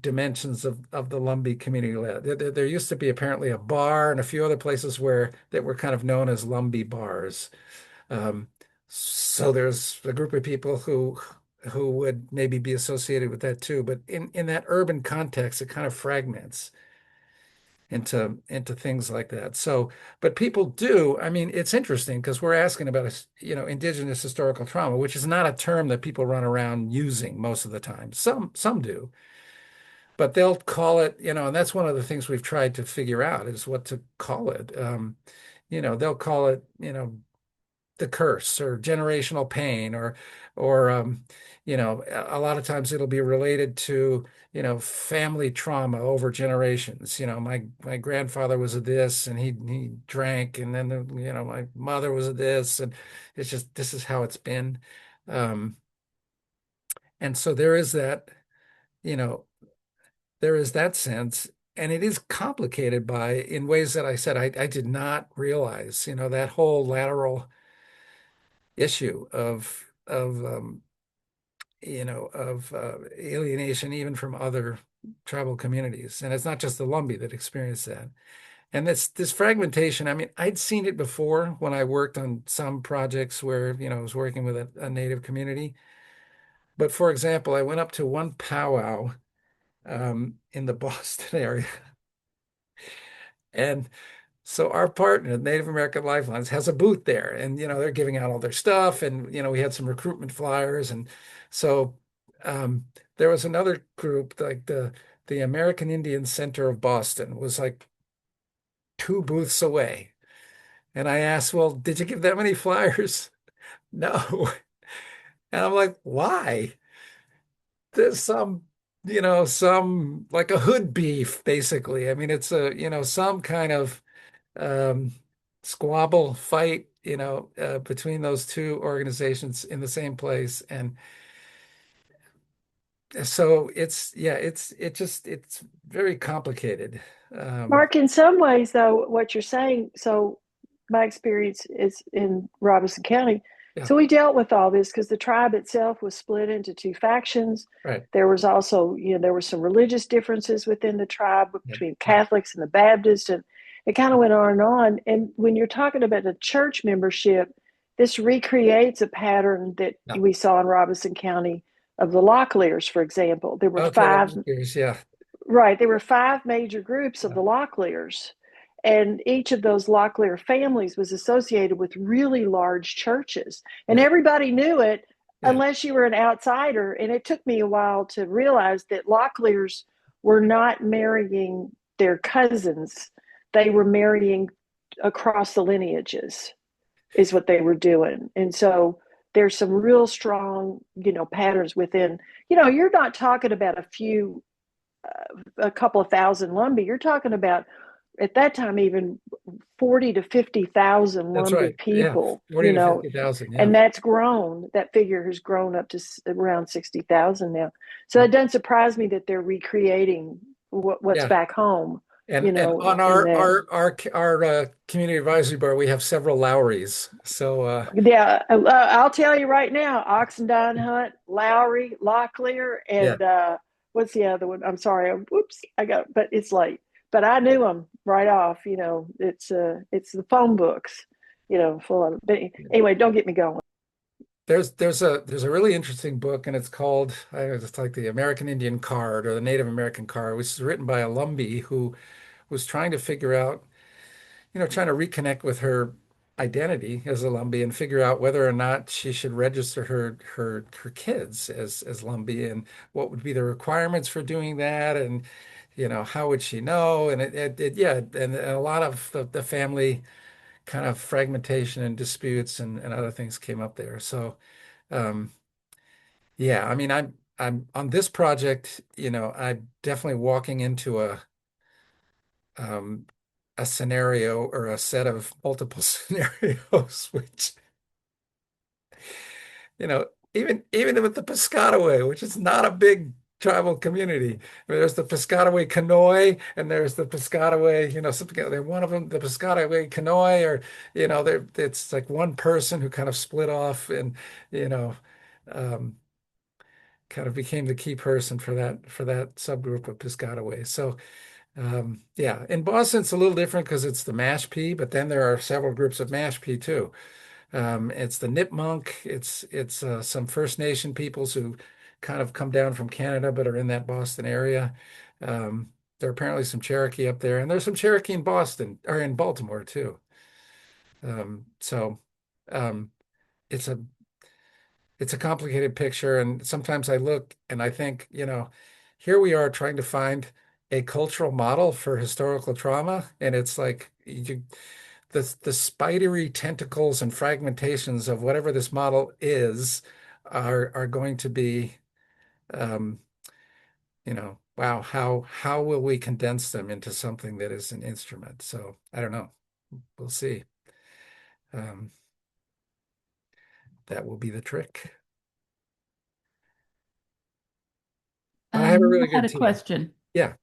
Speaker 1: dimensions of the Lumbee community. There used to be apparently a bar and a few other places where that were kind of known as Lumbee bars. Um, so there's a group of people who would maybe be associated with that too. But in that urban context, it kind of fragments into things like that. So, but people do, I mean, it's interesting because we're asking about, indigenous historical trauma, which is not a term that people run around using most of the time. Some do, but they'll call it, and that's one of the things we've tried to figure out is what to call it. They'll call it, the curse or generational pain or a lot of times it'll be related to family trauma over generations. My grandfather was a this and he drank, and then my mother was a this, and it's just this is how it's been. um and so you know there is that sense, and it is complicated by in ways that I said I did not realize, that whole lateral issue of alienation even from other tribal communities. And it's not just the Lumbee that experience that. And this fragmentation, I mean, I'd seen it before when I worked on some projects where, I was working with a Native community. But for example, I went up to one powwow in the Boston area. And so our partner, Native American Lifelines, has a booth there, and they're giving out all their stuff, and we had some recruitment flyers, and so there was another group like the American Indian Center of Boston was like two booths away, and I asked, "Well, did you give them any flyers?" No, and I'm like, "Why?" There's some like a hood beef, basically. I mean, it's some kind of um, squabble fight, between those two organizations in the same place. And so it's very complicated. Um,
Speaker 3: Mark, in some ways, though, what you're saying, so my experience is in Robinson County.
Speaker 1: yeah,
Speaker 3: So we dealt with all this because the tribe itself was split into two factions.
Speaker 1: right.
Speaker 3: There was also, there were some religious differences within the tribe
Speaker 1: Yeah,
Speaker 3: between
Speaker 1: yeah,
Speaker 3: Catholics and the Baptists, and it kind of went on and on. And when you're talking about the church membership, this recreates a pattern that
Speaker 1: yeah.
Speaker 3: we saw in Robinson County of the Locklears, for example. There were
Speaker 1: Okay, the
Speaker 3: five.
Speaker 1: Lakers, yeah,
Speaker 3: Right. There were five major groups of
Speaker 1: yeah,
Speaker 3: the Locklears, and each of those Locklear families was associated with really large churches. And
Speaker 1: right,
Speaker 3: everybody knew it
Speaker 1: yeah,
Speaker 3: unless you were an outsider. And it took me a while to realize that Locklears were not marrying their cousins, they were marrying across the lineages, is what they were doing. And so there's some real strong, patterns within, you're not talking about a couple of thousand Lumbee. You're talking about at that time even 40 to 50,000
Speaker 1: that's right.
Speaker 3: Lumbee
Speaker 1: Yeah,
Speaker 3: people,
Speaker 1: 40 to 50,000. Yeah,
Speaker 3: and that's grown. That figure has grown up to around 60,000 now. So
Speaker 1: yeah,
Speaker 3: it doesn't surprise me that they're recreating what's
Speaker 1: yeah.
Speaker 3: back home,
Speaker 1: And on
Speaker 3: in
Speaker 1: our
Speaker 3: that.
Speaker 1: community advisory board, we have several Lowrys. So
Speaker 3: Yeah, I'll tell you right now, Oxendine Hunt, Lowry, Locklear,
Speaker 1: yeah,
Speaker 3: and what's the other one? I'm sorry. Whoops, I got, but it's late. But I knew them right off. It's the phone books, full of. But anyway, don't get me going.
Speaker 1: there's a really interesting book, and it's called it's like the American Indian Card or the Native American Card, which is written by a Lumbee who was trying to figure out, trying to reconnect with her identity as a Lumbee and figure out whether or not she should register her kids as Lumbee, and what would be the requirements for doing that, and how would she know? And yeah, and a lot of the family kind of fragmentation and disputes and other things came up there. So um, yeah, I mean, I'm on this project, I'm definitely walking into um, a scenario or a set of multiple scenarios, which, you know, even with the Piscataway, which is not a big tribal community. I mean, there's the Piscataway Kanoi and there's the Piscataway, something. They're one of them, the Piscataway Kanoi, or it's like one person who kind of split off and you know, um, kind of became the key person for that subgroup of Piscataway. So yeah, in Boston it's a little different because it's the Mashpee, but then there are several groups of Mashpee too. It's the Nipmunk. It's some First Nation peoples who kind of come down from Canada but are in that Boston area. There are apparently some Cherokee up there, and there's some Cherokee in Boston or in Baltimore too. So um, it's a it's a complicated picture, and sometimes I look and I think, here we are trying to find a cultural model for historical trauma, and it's like the spidery tentacles and fragmentations of whatever this model is are going to be, um, wow, how will we condense them into something that is an instrument? So I don't know. We'll see. Um, that will be the trick. But I have a really
Speaker 5: I had
Speaker 1: good
Speaker 5: a
Speaker 1: team.
Speaker 5: question.
Speaker 1: Yeah.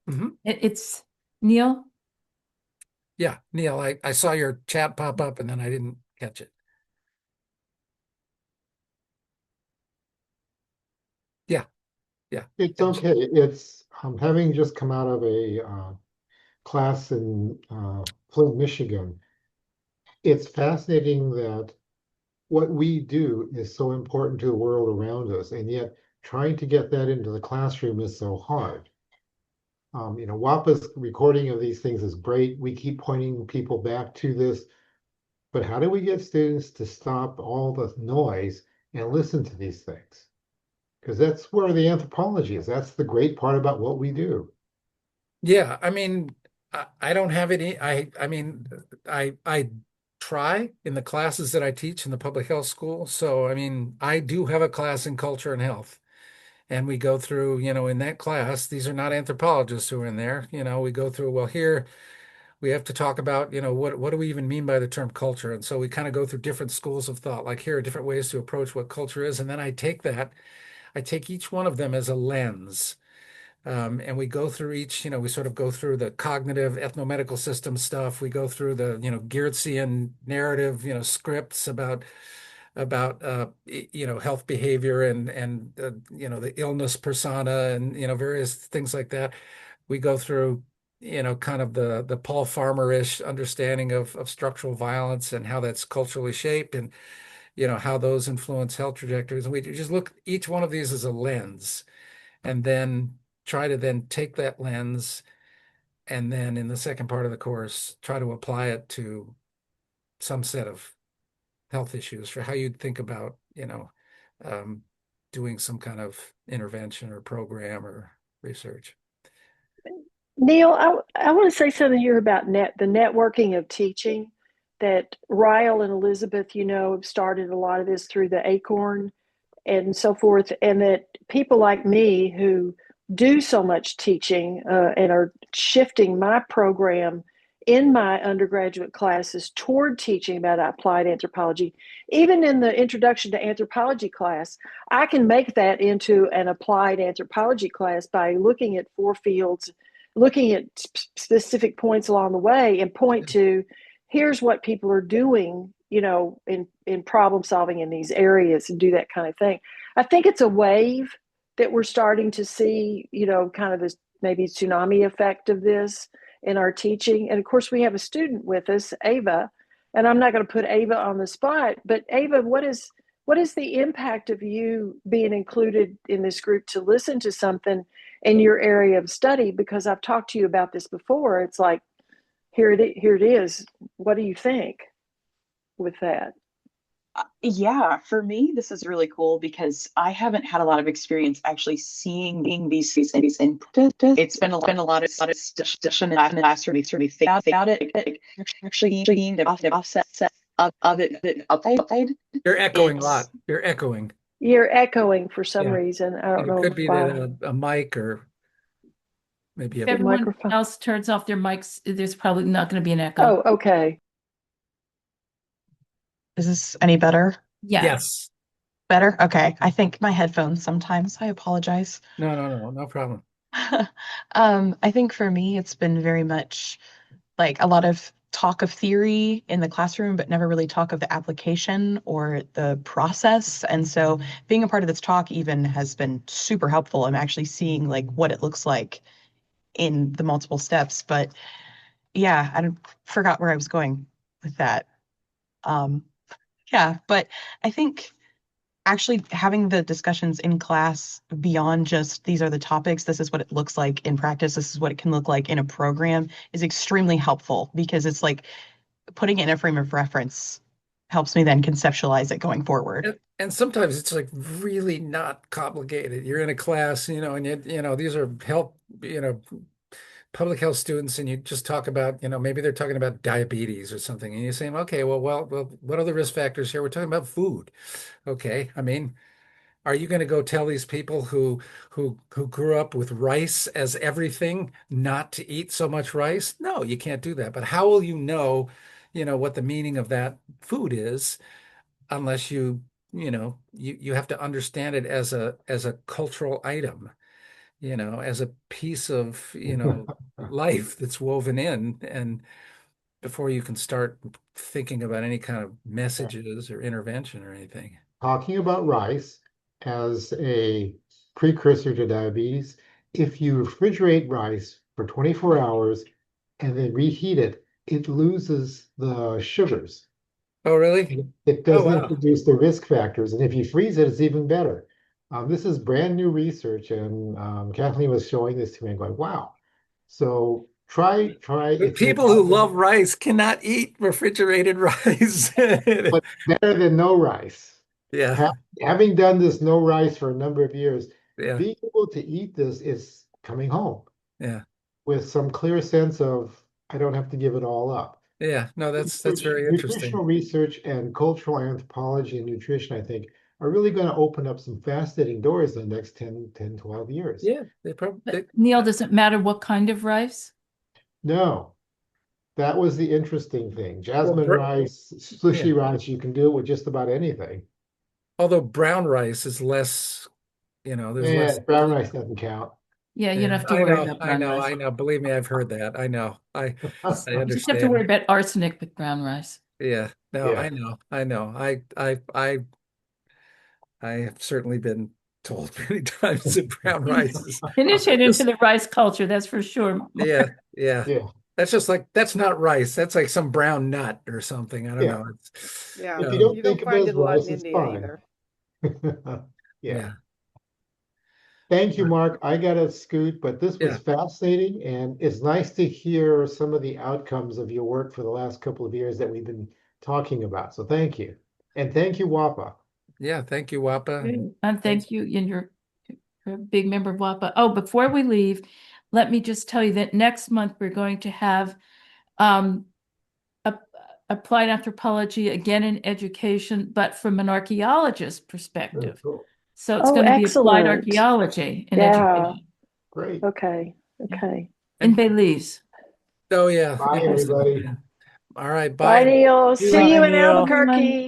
Speaker 5: It's Neil.
Speaker 1: Yeah, Neil, I saw your chat pop up and then I didn't catch it. Yeah, yeah.
Speaker 7: It's okay. It's having just come out of a class in Flint, Michigan. It's fascinating that what we do is so important to the world around us, and yet trying to get that into the classroom is so hard. WAPA's recording of these things is great. We keep pointing people back to this, but how do we get students to stop all the noise and listen to these things? Because that's where the anthropology is. That's the great part about what we do.
Speaker 1: Yeah, I mean, I don't have any. I mean, I try in the classes that I teach in the public health school. So, I mean, I do have a class in culture and health. And we go through, in that class, these are not anthropologists who are in there. We go through, well, here we have to talk about, what do we even mean by the term culture? And so we kind of go through different schools of thought, like here are different ways to approach what culture is. And then I take each one of them as a lens. And we go through each, we sort of go through the cognitive ethnomedical system stuff. We go through the, Geertzian narrative, scripts about health behavior and the illness persona and various things like that. We go through kind of the Paul Farmer-ish understanding of structural violence and how that's culturally shaped and how those influence health trajectories. And we just look each one of these as a lens and then try to then take that lens and then in the second part of the course try to apply it to some set of health issues for how you'd think about, um, doing some kind of intervention or program or research.
Speaker 3: Neil, I want to say something here about the networking of teaching that Ryle and Elizabeth, have started a lot of this through the Acorn and so forth, and that people like me who do so much teaching and are shifting my program in my undergraduate classes toward teaching about applied anthropology. Even in the introduction to anthropology class, I can make that into an applied anthropology class by looking at 4 fields, looking at specific points along the way, and point to here's what people are doing, in problem solving in these areas, and do that kind of thing. I think it's a wave that we're starting to see, kind of this maybe tsunami effect of this in our teaching. And of course, we have a student with us, Ava, and I'm not going to put Ava on the spot, but Ava, what is the impact of you being included in this group to listen to something in your area of study? Because I've talked to you about this before. It's like, here it is. What do you think with that?
Speaker 8: Yeah, for me, this is really cool because I haven't had a lot of experience actually seeing these things in practice. It's been a lot of discussion in the last sort of think about it. Actually seeing the offset of it applied.
Speaker 1: You're echoing a
Speaker 8: It's
Speaker 1: lot. You're echoing.
Speaker 3: You're echoing for some
Speaker 1: Yeah.
Speaker 3: reason. I don't
Speaker 1: It
Speaker 3: know
Speaker 1: could be
Speaker 3: why.
Speaker 1: that a mic or maybe
Speaker 5: If
Speaker 3: The
Speaker 5: everyone
Speaker 3: microphone.
Speaker 5: else turns off their mics, there's probably not going to be an echo.
Speaker 3: Oh, okay.
Speaker 8: Is this any better?
Speaker 5: Yeah.
Speaker 1: yes.
Speaker 8: Better? Okay. I think my headphones sometimes. I apologize.
Speaker 1: No problem.
Speaker 8: I think for me, it's been very much like a lot of talk of theory in the classroom, but never really talk of the application or the process. And so being a part of this talk even has been super helpful. I'm actually seeing like what it looks like in the multiple steps. But yeah, forgot where I was going with that. Yeah, but I think actually having the discussions in class beyond just these are the topics, this is what it looks like in practice, this is what it can look like in a program is extremely helpful because it's like putting it in a frame of reference helps me then conceptualize it going forward.
Speaker 1: And sometimes it's like really not complicated. You're in a class, and these are public health students, and you just talk about, maybe they're talking about diabetes or something, and you're saying, okay, well, what are the risk factors here? We're talking about food. Okay. I mean, are you going to go tell these people who grew up with rice as everything not to eat so much rice? No, you can't do that. But how will what the meaning of that food is unless you have to understand it as a cultural item, as a piece of, life that's woven in, and before you can start thinking about any kind of messages or intervention or anything.
Speaker 7: Talking about rice as a precursor to diabetes, if you refrigerate rice for 24 hours and then reheat it, it loses the sugars.
Speaker 1: Oh, really?
Speaker 7: It
Speaker 1: Oh,
Speaker 7: doesn't
Speaker 1: wow.
Speaker 7: introduce the risk factors. And if you freeze it, it's even better. This is brand new research, and Kathleen was showing this to me and going, wow. So try,
Speaker 1: But
Speaker 7: if you're
Speaker 1: people who
Speaker 7: talking,
Speaker 1: love rice cannot eat refrigerated rice.
Speaker 7: but better than no rice.
Speaker 1: Yeah,
Speaker 7: Having done this no rice for a number of years,
Speaker 1: yeah,
Speaker 7: being able to eat this is coming home
Speaker 1: yeah,
Speaker 7: with some clear sense of I don't have to give it all up.
Speaker 1: yeah. No, that's very interesting.
Speaker 7: Nutritional research and cultural anthropology and nutrition, I think, are really going to open up some fascinating doors in the next 10, 12 years.
Speaker 1: Yeah, they probably.
Speaker 5: Neil, does it matter what kind of rice?
Speaker 7: No, that was the interesting thing.
Speaker 1: Well,
Speaker 7: Jasmine rice,
Speaker 1: yeah.
Speaker 7: slushy rice, you can do it with just about anything.
Speaker 1: Although brown rice is less, there's
Speaker 7: Yeah,
Speaker 1: less.
Speaker 7: brown rice doesn't count.
Speaker 5: Yeah, you don't
Speaker 1: Yeah,
Speaker 5: have to
Speaker 1: I
Speaker 5: worry
Speaker 1: know,
Speaker 5: about
Speaker 1: I
Speaker 5: brown
Speaker 1: know,
Speaker 5: rice.
Speaker 1: I know. Believe me, I've heard that. I know. I
Speaker 5: You just have to worry
Speaker 1: understand.
Speaker 5: about arsenic with brown rice.
Speaker 1: Yeah. No,
Speaker 7: Yeah.
Speaker 1: I know. I know. I have certainly been told many times that brown rice is
Speaker 5: Initiate into
Speaker 1: just,
Speaker 5: the rice culture, that's for sure.
Speaker 1: yeah, yeah.
Speaker 7: Yeah.
Speaker 1: That's just like, that's not rice. That's like some brown nut or something. I don't
Speaker 7: Yeah.
Speaker 1: know.
Speaker 4: Yeah,
Speaker 7: If you
Speaker 1: Um,
Speaker 7: don't
Speaker 4: you don't
Speaker 7: think of it
Speaker 4: find
Speaker 7: as
Speaker 4: it a lot in
Speaker 7: rice, it's
Speaker 4: India
Speaker 7: fine.
Speaker 4: either.
Speaker 7: Yeah.
Speaker 1: yeah,
Speaker 7: Thank you, Mark. I got to scoot, but this was
Speaker 1: yeah,
Speaker 7: fascinating, and it's nice to hear some of the outcomes of your work for the last couple of years that we've been talking about. So thank you. And thank you, WAPA.
Speaker 1: yeah. Thank you, Wapa.
Speaker 5: And
Speaker 1: Thanks.
Speaker 5: thank you, and you're a big member of WAPA. Oh, before we leave, let me just tell you that next month we're going to have um, a, applied anthropology again in education, but from an archaeologist
Speaker 7: Very
Speaker 5: perspective.
Speaker 7: cool.
Speaker 5: So it's
Speaker 3: Oh,
Speaker 5: going to be applied
Speaker 3: excellent.
Speaker 5: archaeology in
Speaker 3: Yeah.
Speaker 5: education
Speaker 7: Great.
Speaker 3: Okay. Okay.
Speaker 5: in Belize.
Speaker 1: Oh, yeah.
Speaker 7: Bye,
Speaker 1: Interesting.
Speaker 7: everybody.
Speaker 1: Yeah. All right.
Speaker 3: Bye,
Speaker 1: Bye.
Speaker 3: Neil.
Speaker 1: See you
Speaker 3: See you
Speaker 5: Bye,
Speaker 3: in
Speaker 5: everyone.
Speaker 3: Albuquerque.